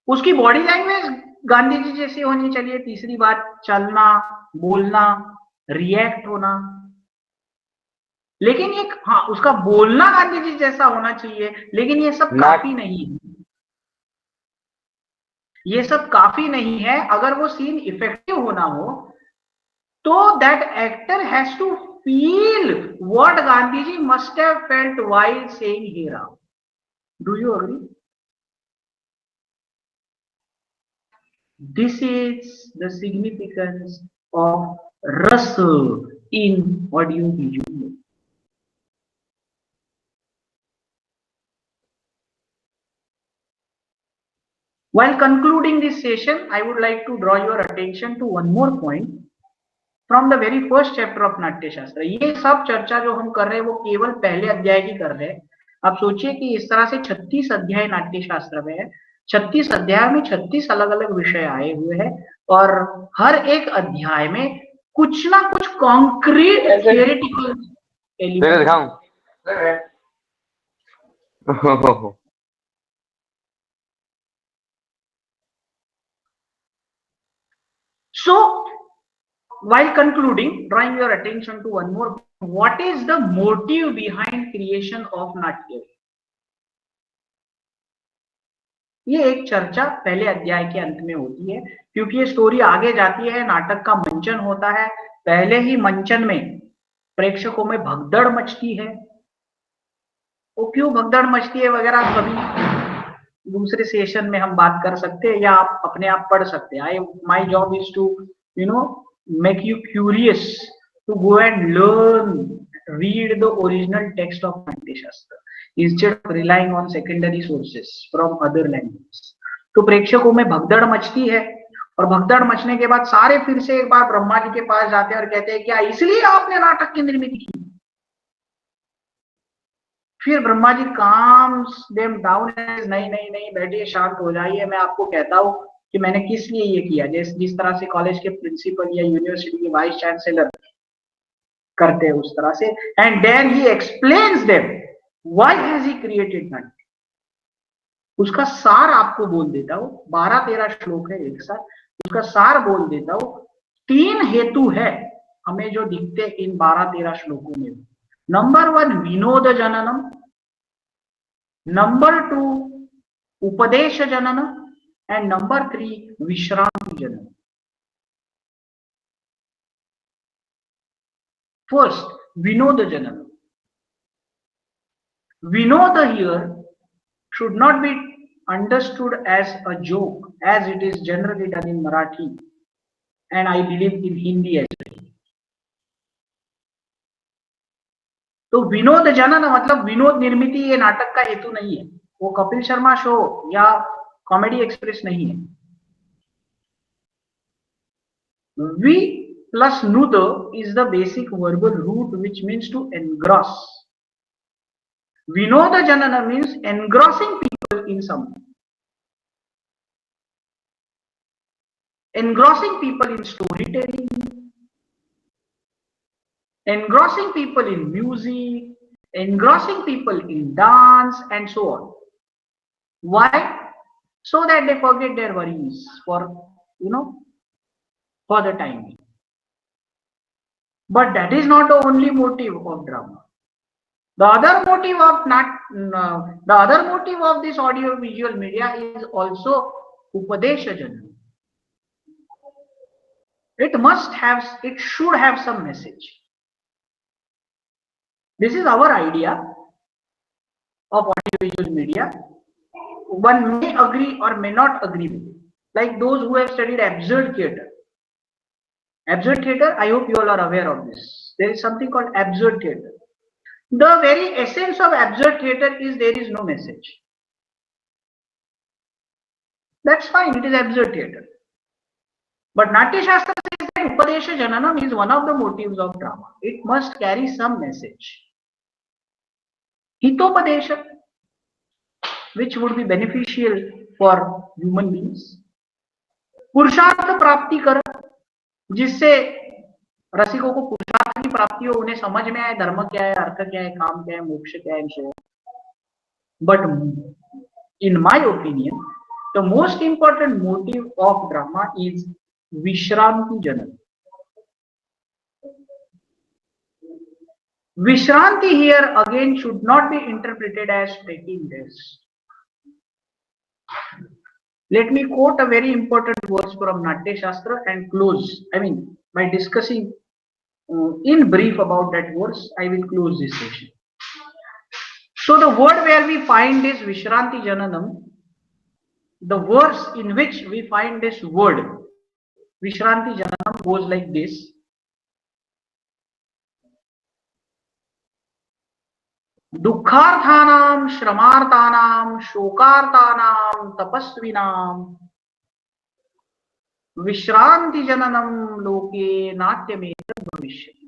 S3: उसकी बॉडी लैंग्वेज गांधी जी जैसी होनी चाहिए. तीसरी बात, चलना, बोलना, रिएक्ट होना. लेकिन ये उसका बोलना गांधी जी जैसा होना चाहिए, लेकिन ये सब काफी नहीं है. ये सब काफी नहीं है. अगर वो सीन इफेक्टिव होना हो तो that actor has to feel what Gandhi ji must have felt while saying हे Ram. Do you agree? This is the significance of rasa in audio visual. While concluding this session, I would like to draw your attention to one more point from the very first chapter of नाट्य शास्त्र. ये सब चर्चा जो हम कर रहे हैं वो केवल पहले अध्याय की कर रहे हैं. आप सोचिए कि इस तरह से 36 अध्याय नाट्य शास्त्र में है. 36 अध्याय में 36 अलग अलग विषय आए हुए हैं और हर एक अध्याय में कुछ ना कुछ concrete theoretical element. So, while concluding, drawing your attention to one more, what is the motive behind creation of नाट्य? ये एक चर्चा पहले अध्याय के अंत में होती है, क्योंकि ये स्टोरी आगे जाती है. नाटक का मंचन होता है. पहले ही मंचन में प्रेक्षकों में भगदड़ मचती है. वो क्यों भगदड़ मचती है वगैरह कभी दूसरे सेशन में हम बात कर सकते हैं, या आप अपने आप पढ़ सकते हैं. My job is to make you curious to go and learn, read the original text of Natya Shastra instead of relying on secondary sources from other languages. तो प्रेक्षकों में भगदड़ मचती है और भगदड़ मचने के बाद सारे फिर से एक बार ब्रह्मा जी के पास जाते हैं और कहते हैं क्या इसलिए आपने नाटक की निर्मित की? फिर Brahma ji calms them down, नहीं नहीं नहीं बैठिए, शांत हो जाइए, मैं आपको कहता हूं कि मैंने किस लिए ये किया। जिस तरह से कॉलेज के प्रिंसिपल या यूनिवर्सिटी के वाइस चांसलर करते हैं उस तरह से। And then he explains them why has he created that. उसका सार आपको बोल देता हूं, 12-13 श्लोक है एक साथ, उसका सार बोल देता हूं। 3 हेतु है हमें जो दिखते इन 12-13 श्लोकों में। नंबर 1 विनोद जननम, नंबर 2 उपदेश जननम, एंड नंबर 3 विश्रांति जननम। फर्स्ट विनोद जननम। Vinod here should not be understood as a joke, as it is generally done in Marathi, and I believe in Hindi as well. तो विनोद जनन मतलब विनोद निर्मिति ये नाटक का हेतु नहीं है, वो कपिल शर्मा शो या कॉमेडी एक्सप्रेस नहीं है। Vi plus nud is the basic verbal root which means to engross. Vinoda janana means engrossing people in something. Engrossing people in storytelling, engrossing people in music, engrossing people in dance, and so on. Why? So that they forget their worries for, for the time being. But that is not the only motive of drama. The other motive of this audio visual media is also upadesha janana. It should have some message. This is our idea of audiovisual media. One may agree or may not agree with it. Like those who have studied absurd theatre. Absurd theatre, I hope you all are aware of this. There is something called absurd theatre. The very essence of absurd theatre is there is no message. That's fine, it is absurd theatre. But Natya Shastra says that Upadesha Jananam is one of the motives of drama. It must carry some message. Hitopadesha, which would be beneficial for human beings. पुरुषार्थ प्राप्ति कर, जिससे रसिकों को पुरुषार्थ की प्राप्ति हो, उन्हें समझ में आए धर्म क्या है, अर्थ क्या है, काम क्या है, मोक्ष क्या है। But in my opinion, the most important motive of drama is Vishranti Janana. Vishranti here again should not be interpreted as taking rest. Let me quote a very important verse from Natya Shastra and close. By discussing in brief about that verse, I will close this session. So the word where we find this Vishranti Jananam, the verse in which we find this word Vishranti Jananam goes like this. दुखार्थानाम श्रमार्थानाम शोकार्थानाम तपस्विनाम विश्रांति जननम लोके नाट्यमेतद् भविष्यति।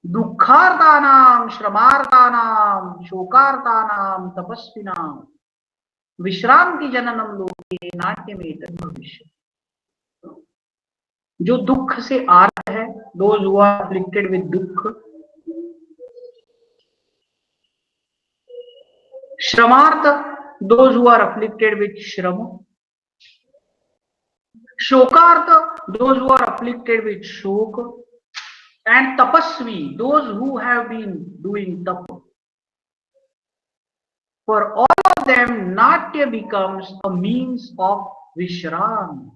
S3: दुखार्थानाम श्रमार्थानाम शोकार्थानाम तपस्विनाम विश्रांति जननम लोके नाट्यमेतद् भविष्यति। जो दुख से आर्त है, those who are afflicted with दुख, श्रमार्थ, those who are afflicted with श्रम, शोकार्थ, those who are afflicted with शोक, and tapasvi, those who have been doing tapa. For all of them, natya becomes a means of vishram.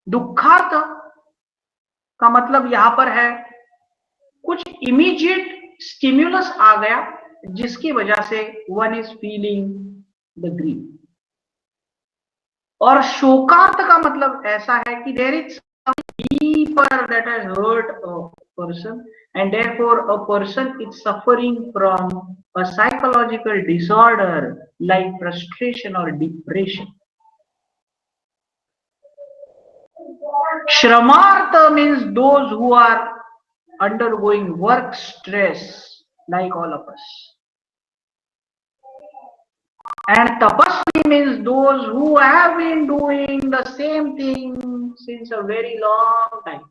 S3: दुखार्थ का मतलब यहां पर है कुछ इमीडिएट स्टिम्युलस आ गया जिसकी वजह से one is feeling the grief. और शोकार्थ का मतलब ऐसा है कि there is some deeper that has hurt a person and therefore a person is suffering from a psychological disorder like frustration or depression. Shramartha means those who are undergoing work stress like all of us. And tapasvi means those who have been doing the same thing since a very long time.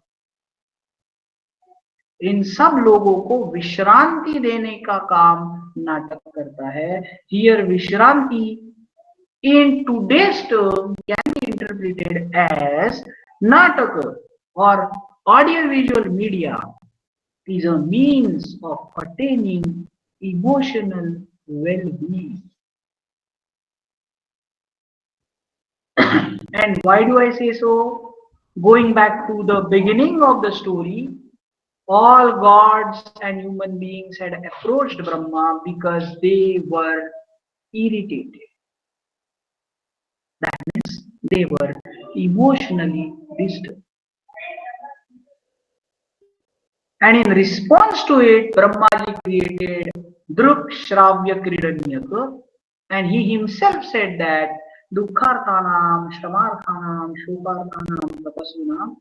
S3: इन सब लोगों को विश्रांति देने का काम नाटक करता है. Here Vishranti in today's term can be interpreted as नाटक or audiovisual media is a means of attaining emotional well-being. And why do I say so? Going back to the beginning of the story, all gods and human beings had approached Brahma because they were irritated. That means they were emotionally disturbed. And in response to it, Brahmaji created Druk Shravya Kridanyaka, and he himself said that Dukharthanam, Shramarthanam, Shokarthanam, Tapasvinam,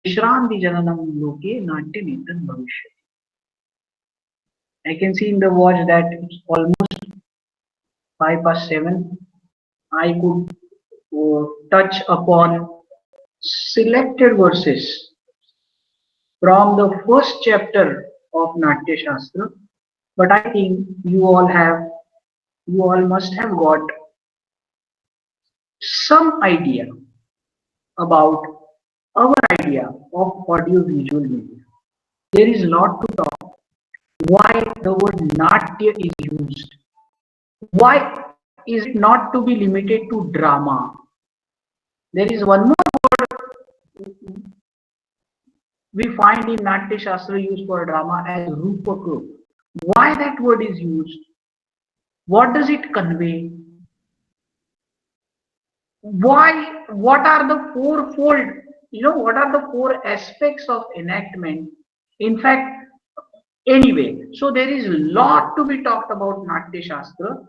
S3: Vishranti Jananam Loke Natya Netan Bhavishyati. I can see in the watch that it's almost 7:05. I could touch upon selected verses from the first chapter of Natya Shastra, but I think you all must have got some idea about our idea of audio-visual media. There is a lot to talk. Why the word Natya is used? Why is it not to be limited to drama? There is one more word we find in Natya Shastra used for drama as Rupaka. Why that word is used? What does it convey? Why? What are the fourfold? What are the four aspects of enactment? In fact, anyway, so there is a lot to be talked about Natya Shastra,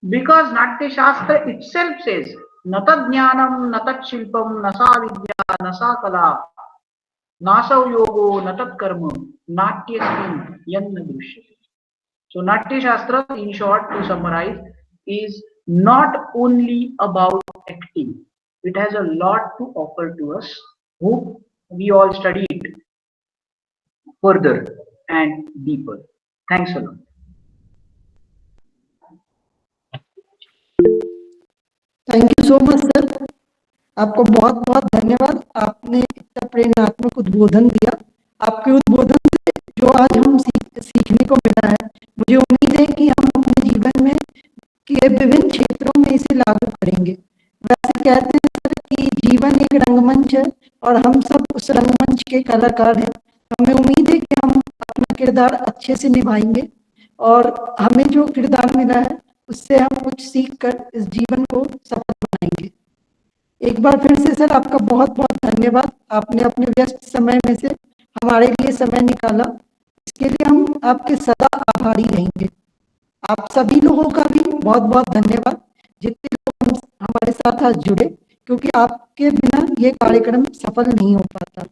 S3: because Natya Shastra itself says, Natad Jnanam, Natad Shilpam, Nasa Vidya, Nasa Kala, Nasav Yogo, Natad Karma, Natyasmin, Yanna Drishyate. So Natya Shastra, in short, to summarize, is not only about acting. It has a lot to offer to us. Hope we all study it further and deeper. Thanks a lot.
S4: Thank you so much sir, आपको बहुत बहुत धन्यवाद. आपने इतना प्रेरणात्मक उद्बोधन दिया. आपके उद्बोधन से जो आज हम सीखने को मिला है, मुझे उम्मीद है कि हम अपने जीवन में के विभिन्न क्षेत्रों में इसे लागू करेंगे. वैसे कहते हैं सर कि जीवन एक रंगमंच है और हम सब उस रंगमंच के कलाकार हैं. हमें उम्मीद है कि हम अपना किरदार अच्छे से निभाएंगे और हमें जो किरदार मिला है उससे हम कुछ सीख कर इस जीवन को सफल बनाएंगे. एक बार फिर से सर आपका बहुत बहुत धन्यवाद. आपने अपने व्यस्त समय में से हमारे लिए समय निकाला, इसके लिए हम आपके सदा आभारी रहेंगे. आप सभी लोगों का भी बहुत बहुत धन्यवाद, जितने लोग हमारे साथ आज जुड़े, क्योंकि आपके बिना ये कार्यक्रम सफल नहीं हो पाता.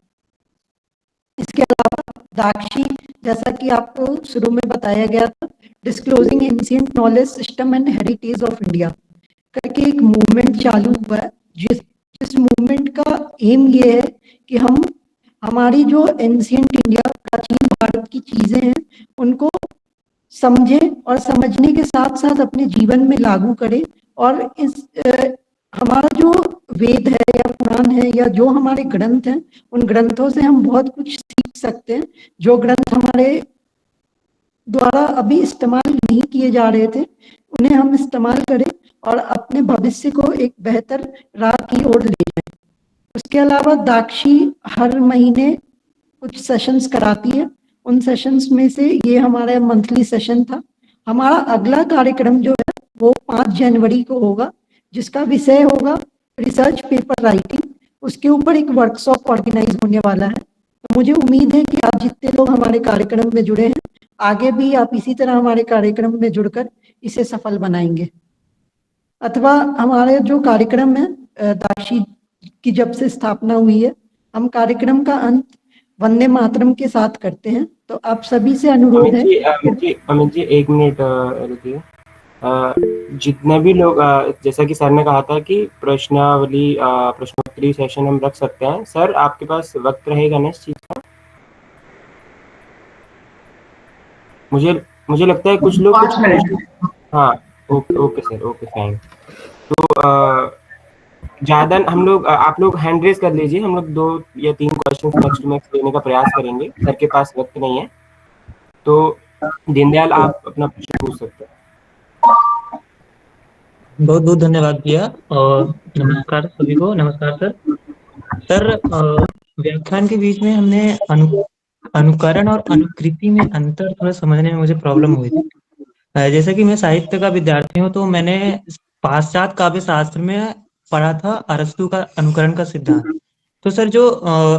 S4: इसके अलावा दाक्षी, जैसा कि आपको शुरू में बताया गया था, disclosing ancient knowledge system and heritage of India करके एक मूवमेंट चालू हुआ है, जिस मूवमेंट का एम ये है कि हम हमारी जो एंशिएंट इंडिया, प्राचीन भारत की चीजें हैं, उनको समझें और समझने के साथ साथ अपने जीवन में लागू करें. और इस हमारा जो वेद है या पुराण है या जो हमारे ग्रंथ हैं, उन ग्रंथों से हम बहुत कुछ सीख सकते हैं. जो ग्रंथ हमारे द्वारा अभी इस्तेमाल नहीं किए जा रहे थे, उन्हें हम इस्तेमाल करें और अपने भविष्य को एक बेहतर राह की ओर ले जाएं. उसके अलावा दाक्षी हर महीने कुछ सेशंस कराती है. उन सेशंस में से ये हमारा मंथली सेशन था. हमारा अगला कार्यक्रम जो है वो 5 जनवरी को होगा, जिसका विषय होगा रिसर्च पेपर राइटिंग. उसके ऊपर एक वर्कशॉप ऑर्गेनाइज होने वाला है. मुझे उम्मीद है कि आप जितने लोग हमारे कार्यक्रम में जुड़े हैं, आगे भी आप इसी तरह हमारे कार्यक्रम में जुड़कर इसे सफल बनाएंगे। अथवा हमारे जो कार्यक्रम है, दाक्षी की जब से स्थापना हुई है, हम कार्यक्रम का अंत वंदे मातरम के साथ करते हैं। तो आप सभी से अनुरोध है।
S1: अमित जी 1 मिनट रुकिए। जितने भी लोग, जैसा कि सर ने कहा था कि प्रश्नावली प्रश्नोत्तरी सेशन हम रख सकते हैं, सर आपके पास वक्त रहेगा ना इस चीज का? मुझे लगता है कुछ लोग
S3: 5 मिनट।
S1: हाँ, ओके सर, ओके फाइन। तो ज्यादा हम लोग, आप लोग हैंड रेज कर लीजिए, हम लोग 2 या 3 क्वेश्चन नेक्स्ट मैक्स लेने का प्रयास करेंगे। सर के पास वक्त नहीं है, तो दीनदयाल आप अपना प्रश्न पूछ सकते हैं।
S2: बहुत बहुत धन्यवाद भैया और नमस्कार सभी को। नमस्कार सर। व्याख्यान के बीच में हमने अनुकरण और अनुकृति में अंतर थोड़ा समझने में मुझे प्रॉब्लम हुई थी। जैसे कि मैं साहित्य का विद्यार्थी हूँ, तो मैंने पाश्चात्य काव्य शास्त्र में पढ़ा था अरस्तु का अनुकरण का सिद्धांत। तो सर जो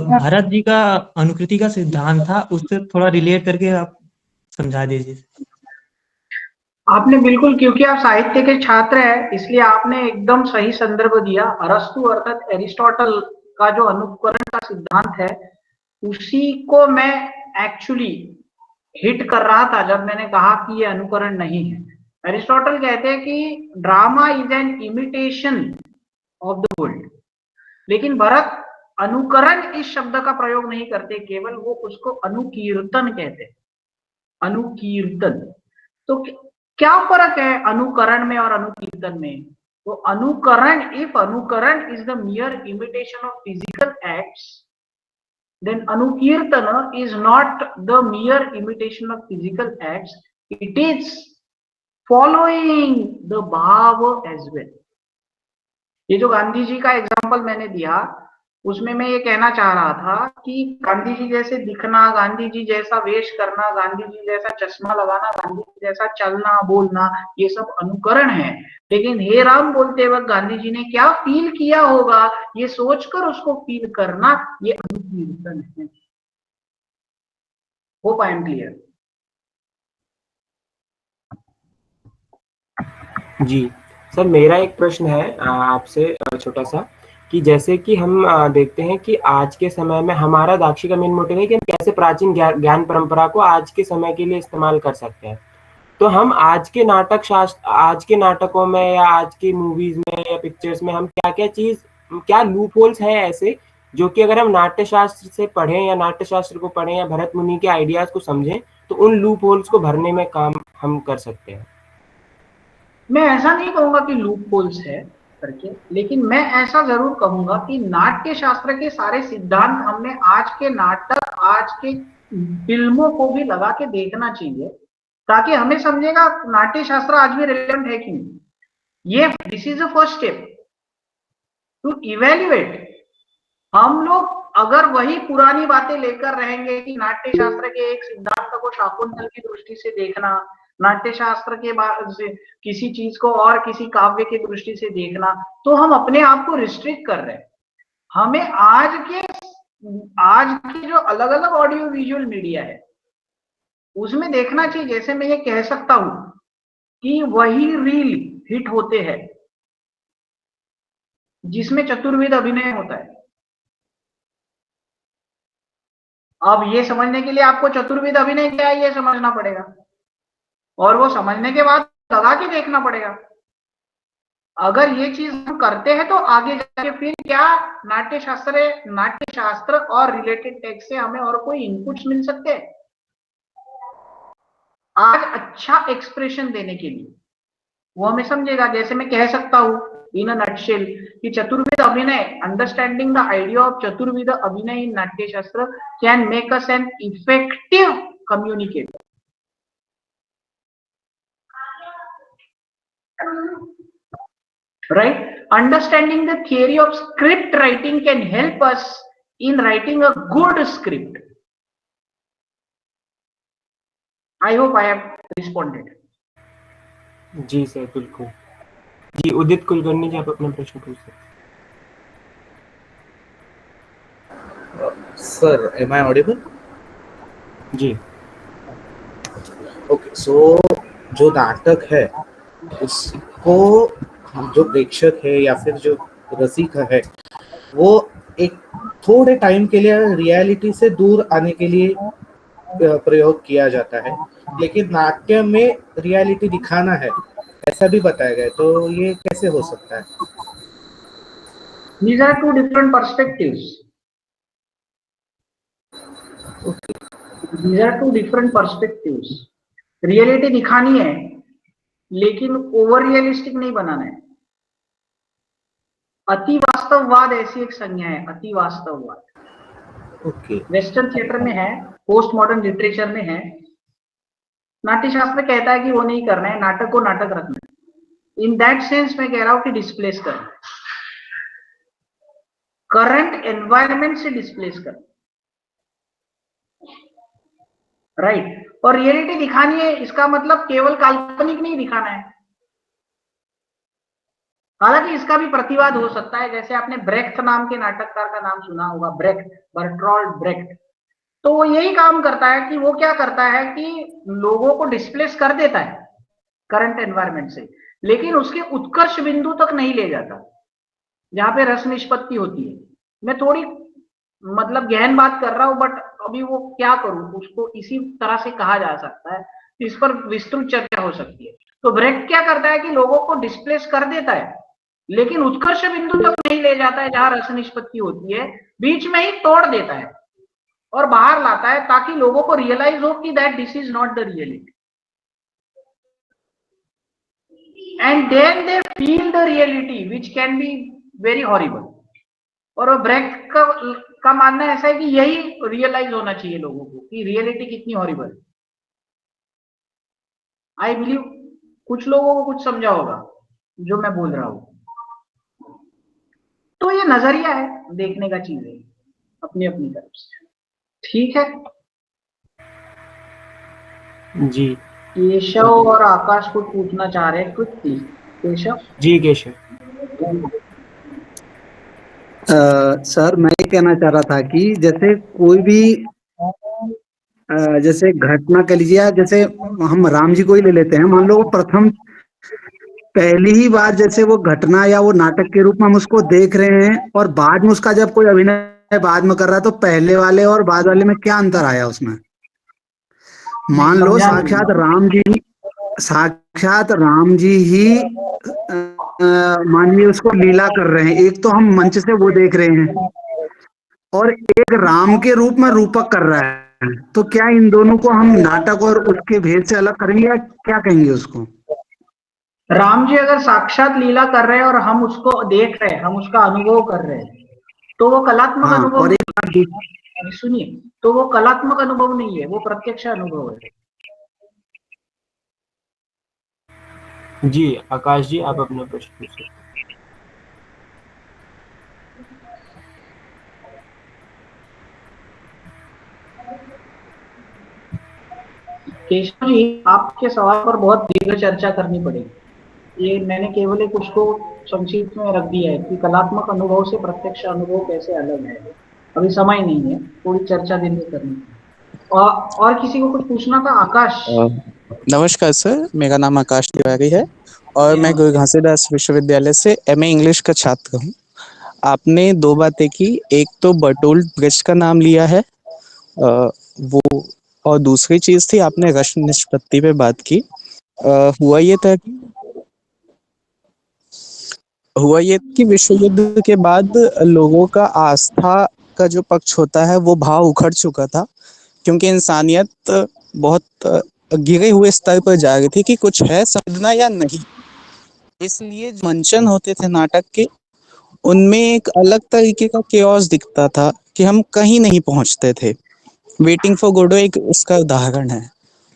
S2: भारत जी का अनुकृति का सिद्धांत था, उससे थोड़ा रिलेट करके आप समझा दीजिए।
S3: आपने बिल्कुल, क्योंकि आप साहित्य के छात्र हैं, इसलिए आपने एकदम सही संदर्भ दिया। अरस्तु अर्थात एरिस्टोटल का जो अनुकरण का सिद्धांत है, उसी को मैं एक्चुअली हिट कर रहा था जब मैंने कहा कि ये अनुकरण नहीं है। एरिस्टोटल कहते हैं कि drama is an imitation of the world, लेकिन भरत अनुकरण इस शब्द का प्रयोग नहीं करते, केवल वो उसको अनुकीर्तन कहते हैं। अनुकीर्तन। तो क्या फर्क है अनुकरण में और अनुकीर्तन में? तो अनुकरण, इफ अनुकरण is the मियर imitation of physical acts, then anukirtana is not the mere imitation of physical acts, it is following the bhava as well. ये जो गांधी जी का एग्जांपल मैंने दिया, उसमें मैं ये कहना चाह रहा था कि गांधी जी जैसे दिखना, गांधी जी जैसा वेश करना, गांधी जी जैसा चश्मा लगाना, गांधी जी जैसा चलना बोलना, ये सब अनुकरण है। लेकिन हे राम बोलते वक्त गांधी जी ने क्या फील किया होगा, ये सोचकर उसको फील करना, ये अनुकीर्तन है। Hope I am clear.
S1: जी सर, मेरा एक प्रश्न है आपसे छोटा सा, कि जैसे कि हम देखते हैं कि आज के समय में हमारा दाक्षी का मेन मोटिव है कि हम कैसे प्राचीन ज्ञान परंपरा को आज के समय के लिए इस्तेमाल कर सकते हैं। तो हम आज के आज के नाटकों में या आज की मूवीज में या पिक्चर्स में हम क्या लूप होल्स हैं ऐसे, जो कि अगर हम नाट्य शास्त्र से पढ़ें या नाट्य शास्त्र को पढ़ें या भरत मुनि के आइडियाज को समझें, तो उन लूप होल्स को भरने में काम हम कर सकते हैं।
S3: मैं ऐसा नहीं कहूंगा कि लूप होल्स है करके, लेकिन मैं ऐसा जरूर कहूंगा कि नाट्य शास्त्र के सारे सिद्धांत हमने आज के नाटक, आज के फिल्मों को भी लगा के देखना चाहिए, ताकि हमें समझेगा नाट्य शास्त्र आज भी रिलेवेंट है कि नहीं। ये this is the first step to evaluate. हम लोग अगर वही पुरानी बातें लेकर रहेंगे कि नाट्य शास्त्र के एक सिद्धांत को शाकुंतल की दृष्टि से देखना, नाट्य शास्त्र के बाद से किसी चीज को और किसी काव्य की दृष्टि से देखना, तो हम अपने आप को रिस्ट्रिक्ट कर रहे हैं। हमें आज की जो अलग अलग ऑडियो विजुअल मीडिया है उसमें देखना चाहिए। जैसे मैं ये कह सकता हूं कि वही रील हिट होते हैं जिसमें चतुर्विध अभिनय होता है। अब ये समझने के लिए आपको चतुर्विध अभिनय क्या है ये समझना पड़ेगा, और वो समझने के बाद लगा के देखना पड़ेगा। अगर ये चीज हम करते हैं तो आगे जाके फिर क्या नाट्य शास्त्र और रिलेटेड टेक्स्ट से हमें और कोई इनपुट्स मिल सकते हैं आज अच्छा एक्सप्रेशन देने के लिए, वो हमें समझेगा। जैसे मैं कह सकता हूं इन अ नटशेल कि चतुर्विध अभिनय, अंडरस्टैंडिंग द आइडिया ऑफ चतुर्विध अभिनय इन नाट्य शास्त्र can make us an effective communicator. Right? Understanding the theory of script writing can help us in writing a good script. I hope I have responded.
S1: जी सर, बिल्कुल। जी उदित कुलकर्णी जी, आप अपना प्रश्न पूछ सकते हैं।
S5: Sir, am I audible?
S1: जी,
S5: ओके, सो जो नाटक है उसको हम जो प्रेक्षक है या फिर जो रसिक है वो एक थोड़े टाइम के लिए रियलिटी से दूर आने के लिए प्रयोग किया जाता है, लेकिन नाट्य में रियलिटी दिखाना है ऐसा भी बताया गया है, तो ये कैसे हो सकता है?
S3: These are two different perspectives. These are two different perspectives. Reality दिखानी है लेकिन ओवर रियलिस्टिक नहीं बनाना है। अति वास्तववाद ऐसी एक संज्ञा है, अति वास्तववाद।
S5: ओके,
S3: वेस्टर्न थिएटर में है, पोस्ट मॉडर्न लिटरेचर में है। नाट्यशास्त्र कहता है कि वो नहीं करना है, नाटक को नाटक रखना है। इन दैट सेंस मैं कह रहा हूं कि डिस्प्लेस करना, करंट एनवायरनमेंट से डिस्प्लेस करना, राइट। और रियलिटी दिखानी है इसका मतलब केवल काल्पनिक नहीं दिखाना है। हालांकि इसका भी प्रतिवाद हो सकता है, जैसे आपने ब्रेख्ट नाम के नाटककार का नाम सुना होगा, ब्रेख्ट, बर्टोल्ड ब्रेख्ट। तो वो यही काम करता है कि वो क्या करता है कि लोगों को डिस्प्लेस कर देता है करंट एनवायरनमेंट से, लेकिन उसके उत्कर्ष बिंदु तक नहीं ले जाता जहां पे रस निष्पत्ति होती है। मैं थोड़ी मतलब गहन बात कर रहा हूं, बट अभी वो क्या करूं, उसको इसी तरह से कहा जा सकता है, इस पर विस्तृत चर्चा हो सकती है। तो ब्रेख्ट क्या करता है कि लोगों को डिस्प्लेस कर देता है लेकिन उत्कर्ष बिंदु तक नहीं ले जाता है जहां रस निष्पत्ति होती है, बीच में ही तोड़ देता है और बाहर लाता है ताकि लोगों को रियलाइज हो कि that this is not the reality, and then they feel the reality which can be very horrible. और ब्रेख्ट का मानना ऐसा है कि यही रियलाइज होना चाहिए लोगों को कि रियलिटी कितनी हॉरिबल है। आई बिलीव कुछ लोगों को कुछ समझा होगा जो मैं बोल रहा हूं। तो ये नजरिया है देखने का, चीजें अपनी अपनी तरफ से, ठीक है।
S1: जी,
S3: केशव और आकाश को पूछना चाह रहे हैं क्विकली। केशव।
S1: जी केशव।
S6: सर मैं ये कहना चाह रहा था कि जैसे कोई भी जैसे घटना कह लीजिए, या जैसे हम राम जी को ही ले लेते हैं, मान लो वो प्रथम पहली ही बार जैसे वो घटना या वो नाटक के रूप में हम उसको देख रहे हैं, और बाद में उसका जब कोई अभिनय बाद में कर रहा है, तो पहले वाले और बाद वाले में क्या अंतर आया उसमें? मान लो साक्षात राम जी ही मानिए उसको लीला कर रहे हैं, एक तो हम मंच से वो देख रहे हैं और एक राम के रूप में रूपक कर रहा है, तो क्या इन दोनों को हम नाटक और उसके भेद से अलग करेंगे या क्या कहेंगे उसको?
S3: राम जी अगर साक्षात लीला कर रहे हैं और हम उसको देख रहे हैं, हम उसका अनुभव कर रहे हैं, तो वो कलात्मक अनुभव।
S6: और एक
S3: सुनिए, तो वो कलात्मक अनुभव नहीं है, वो प्रत्यक्ष अनुभव है।
S1: जी आकाश जी, आप अपना प्रश्न पूछिए।
S3: केशव जी, आपके सवाल पर बहुत दीर्घ चर्चा करनी पड़ेगी। ये मैंने केवल एक उसको संक्षिप्त में रख दिया है कि कलात्मक अनुभव से प्रत्यक्ष अनुभव कैसे अलग है। अभी समय नहीं है, थोड़ी चर्चा दिन में करनी है। और किसी को कुछ पूछना था? आकाश।
S7: नमस्कार सर, मेरा नाम आकाश तिवारी है और मैं गुरु घासीदास विश्वविद्यालय से एमए इंग्लिश का छात्र हूँ। आपने दो बातें की, एक तो बर्टोल्ड ब्रेख्ट का नाम लिया है वो, और दूसरी चीज थी आपने रस निष्पत्ति पे बात की। हुआ ये कि विश्व युद्ध के बाद लोगों का आस्था का जो पक्ष होता है वो भाव उखड़ चुका था, क्योंकि इंसानियत बहुत गिरे हुए स्तर पर जा रही थी कि कुछ है समझना या नहीं। इसलिए मंचन होते थे नाटक के, उनमें एक अलग तरीके का केओस दिखता था कि हम कहीं नहीं पहुंचते थे। वेटिंग फॉर गोडो एक उसका उदाहरण है।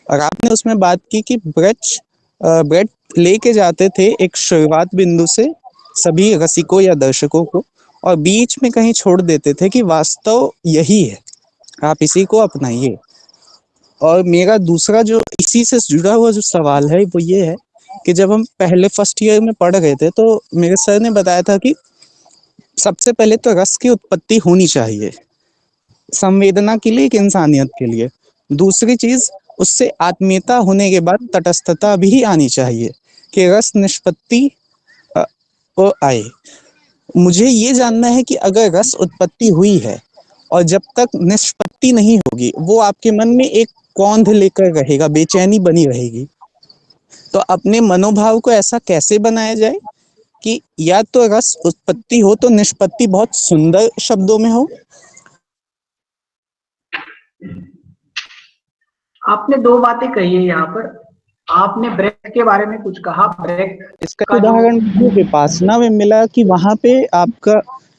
S7: और आपने उसमें बात की कि ब्रेख्ट लेके जाते थे एक शुरुआत बिंदु से सभी रसिकों या दर्शकों को, और बीच में कहीं छोड़ देते थे कि वास्तव यही है, आप इसी को अपनाइए। और मेरा दूसरा जो इसी से जुड़ा हुआ जो सवाल है वो ये है कि जब हम पहले फर्स्ट ईयर में पढ़ गए थे तो मेरे सर ने बताया था कि सबसे पहले तो रस की उत्पत्ति होनी चाहिए, संवेदना के लिए, एक इंसानियत के लिए। दूसरी चीज, उससे आत्मीयता होने के बाद तटस्थता भी आनी चाहिए कि रस निष्पत्ति अ, को आए। मुझे ये जानना है कि अगर रस उत्पत्ति हुई है और जब तक निष्पत्ति नहीं होगी, वो आपके मन में एक कौंध लेकर रहेगा, बेचैनी बनी रहेगी। तो अपने मनोभाव को ऐसा कैसे बनाया जाए कि या तो रस उत्पत्ति हो तो निष्पत्ति बहुत सुंदर शब्दों में हो।
S3: आपने दो बातें कही है यहाँ पर। आपने ब्रेथ के बारे में कुछ कहा, ब्रेथ
S7: इसका
S3: का जो
S7: उदाहरण मुझे विपासना में मिला कि वहां पे आपका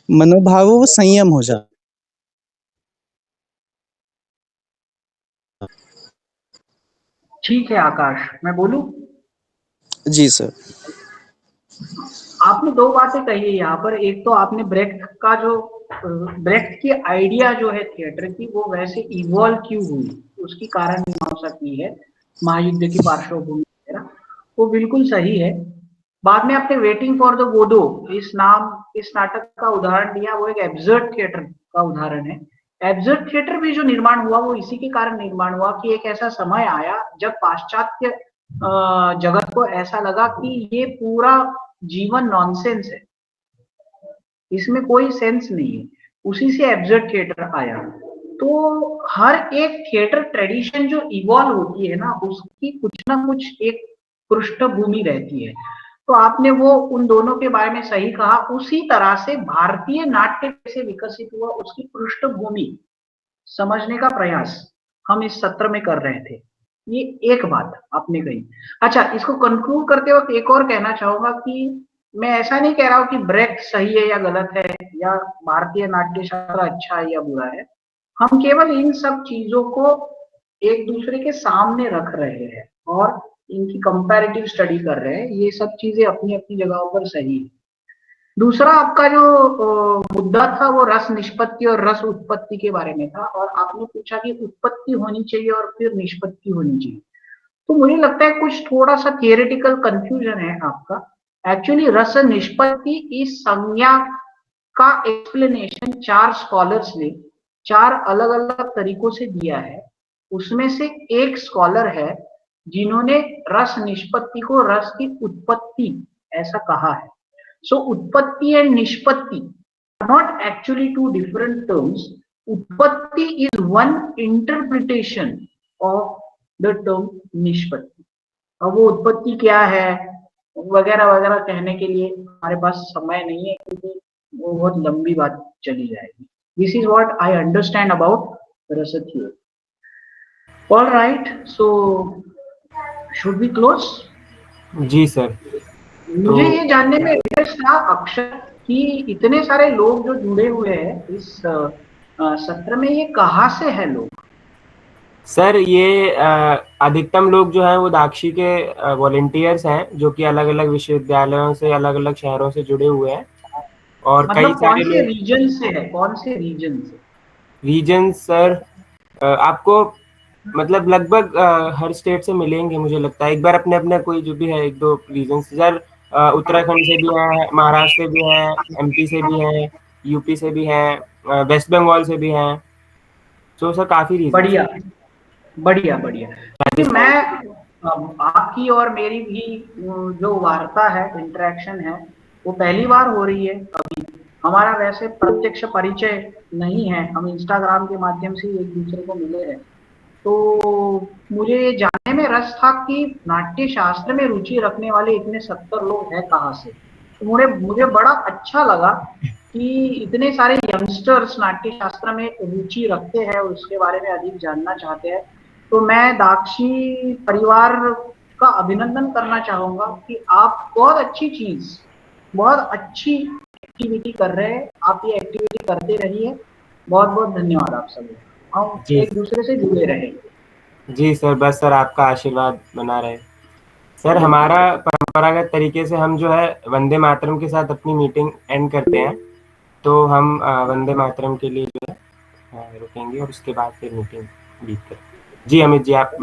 S7: मनोभाव वो संयम हो जाए।
S3: ठीक है आकाश, मैं बोलूं?
S7: जी सर।
S3: आपने दो बातें कही है यहाँ पर। एक तो आपने ब्रेख्त का जो ब्रेख्त की आइडिया जो है थिएटर की, वो वैसे इवॉल्व क्यों हुई, उसकी कारण मीमांसा की है, महायुद्ध की पार्श्वभूमि वगैरह, वो बिल्कुल सही है। बाद में आपने वेटिंग फॉर द गोडो इस नाटक का उदाहरण दिया, वो एक एब्सर्ड थिएटर का उदाहरण है। एब्सर्ड थिएटर भी जो निर्माण हुआ वो इसी के कारण निर्माण हुआ कि एक ऐसा समय आया जब पाश्चात्य जगत को ऐसा लगा कि ये पूरा जीवन नॉनसेंस है, इसमें कोई सेंस नहीं है। उसी से एब्सर्ड थिएटर आया। तो हर एक थिएटर ट्रेडिशन जो इवॉल्व होती है ना, उसकी कुछ ना कुछ एक पृष्ठभूमि रहती है। तो आपने वो उन दोनों के बारे में सही कहा। उसी तरह से भारतीय नाट्य कैसे विकसित हुआ, उसकी पृष्ठभूमि समझने का प्रयास हम इस सत्र में कर रहे थे। ये एक बात आपने कही। अच्छा, इसको कंक्लूड करते वक्त एक और कहना चाहूंगा कि मैं ऐसा नहीं कह रहा हूं कि ब्रेक सही है या गलत है, या भारतीय नाट्य शास्त्र अच्छा है या बुरा है। हम केवल इन सब चीजों को एक दूसरे के सामने रख रहे हैं और इनकी कंपैरेटिव स्टडी कर रहे हैं। ये सब चीजें अपनी अपनी जगहों पर सही है। दूसरा आपका जो मुद्दा था वो रस निष्पत्ति और रस उत्पत्ति के बारे में था, और आपने पूछा कि उत्पत्ति होनी चाहिए और फिर निष्पत्ति होनी चाहिए। तो मुझे लगता है कुछ थोड़ा सा थियोरेटिकल कंफ्यूजन है आपका। एक्चुअली रस निष्पत्ति इस संज्ञा का एक्सप्लेनेशन चार स्कॉलर्स ने चार अलग अलग तरीकों से दिया है। उसमें से एक स्कॉलर है जिन्होंने रस निष्पत्ति को रस की उत्पत्ति ऐसा कहा है। So उत्पत्ति and निष्पत्ति are not actually two different terms. उत्पत्ति is one interpretation of the term निष्पत्ति। अब वो उत्पत्ति क्या है वगैरह वगैरह कहने के लिए हमारे पास समय नहीं है, क्योंकि वो बहुत लंबी बात चली जाएगी। This is what I understand about rasa theory. All right, so should we close?
S1: जी सर।
S3: मुझे ये जानने में इंटरेस्ट था अक्षर कि इतने सारे लोग जो जुड़े हुए हैं इस सत्र में, ये कहाँ से है लोग?
S1: सर ये अधिकतम लोग जो हैं वो दाक्षी के वॉलंटियर्स हैं, जो कि अलग अलग विश्वविद्यालयों से अलग अलग शहरों से जुड़े हुए हैं। और कई
S3: मतलब कौन
S1: सारे
S3: से
S1: लोग
S3: रीजन से है, कौन से रीजन से?
S1: रीजन सर आपको मतलब लगभग हर स्टेट से मिलेंगे मुझे लगता है। एक बार अपने अपने कोई जो भी है एक दो रीजन सर, उत्तराखंड से भी हैं, महाराष्ट्र से भी हैं, एमपी से भी हैं, यूपी से भी हैं, वेस्ट बंगाल से भी हैं। तो सर काफी रीजन
S3: बढ़िया बढ़िया बढ़िया। क्योंकि
S1: राजस्थान।
S3: मैं आपकी और मेरी भी जो वार्ता है, इंटरेक्शन है, वो पहली बार हो रही है। अभी हमारा वैसे प्रत्यक्ष परिचय नहीं है, हम इंस्टाग्राम के माध्यम से एक दूसरे को मिले हैं। तो मुझे ये जानने में रस था कि नाट्य शास्त्र में रुचि रखने वाले इतने 70 लोग हैं कहाँ से। तो मुझे बड़ा अच्छा लगा कि इतने सारे यंगस्टर्स नाट्य शास्त्र में रुचि रखते हैं और उसके बारे में अधिक जानना चाहते हैं। तो मैं दाक्षी परिवार का अभिनंदन करना चाहूंगा कि आप बहुत अच्छी चीज, बहुत अच्छी एक्टिविटी कर रहे हैं। आप ये एक्टिविटी करते रहिए। बहुत बहुत धन्यवाद आप सभी। हम
S1: जी
S3: एक दूसरे से जुड़े रहेंगे।
S1: जी सर, बस सर आपका आशीर्वाद बना रहे। सर
S3: बिल्कुल
S1: हमारा परंपरागत तरीके से हम जो है वंदे मातरम के साथ अपनी मीटिंग एंड करते हैं। तो हम वंदे मातरम के लिए जो है रुकेंगे और उसके बाद फिर मीटिंग बीत कर। जी अमित जी आप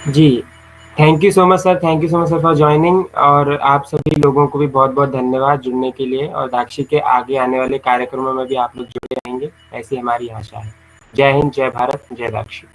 S1: जी, thank you so much sir, thank you so much sir for joining, और आप सभी लोगों को भी बहुत-बहुत धन्यवाद जुड़ने के लिए, और दाक्षी के आगे आने वाले कार्यक्रमों में भी आप लोग जुड़े रहेंगे, ऐसी हमारी आशा है। जय हिंद, जय भारत, जय दाक्षी।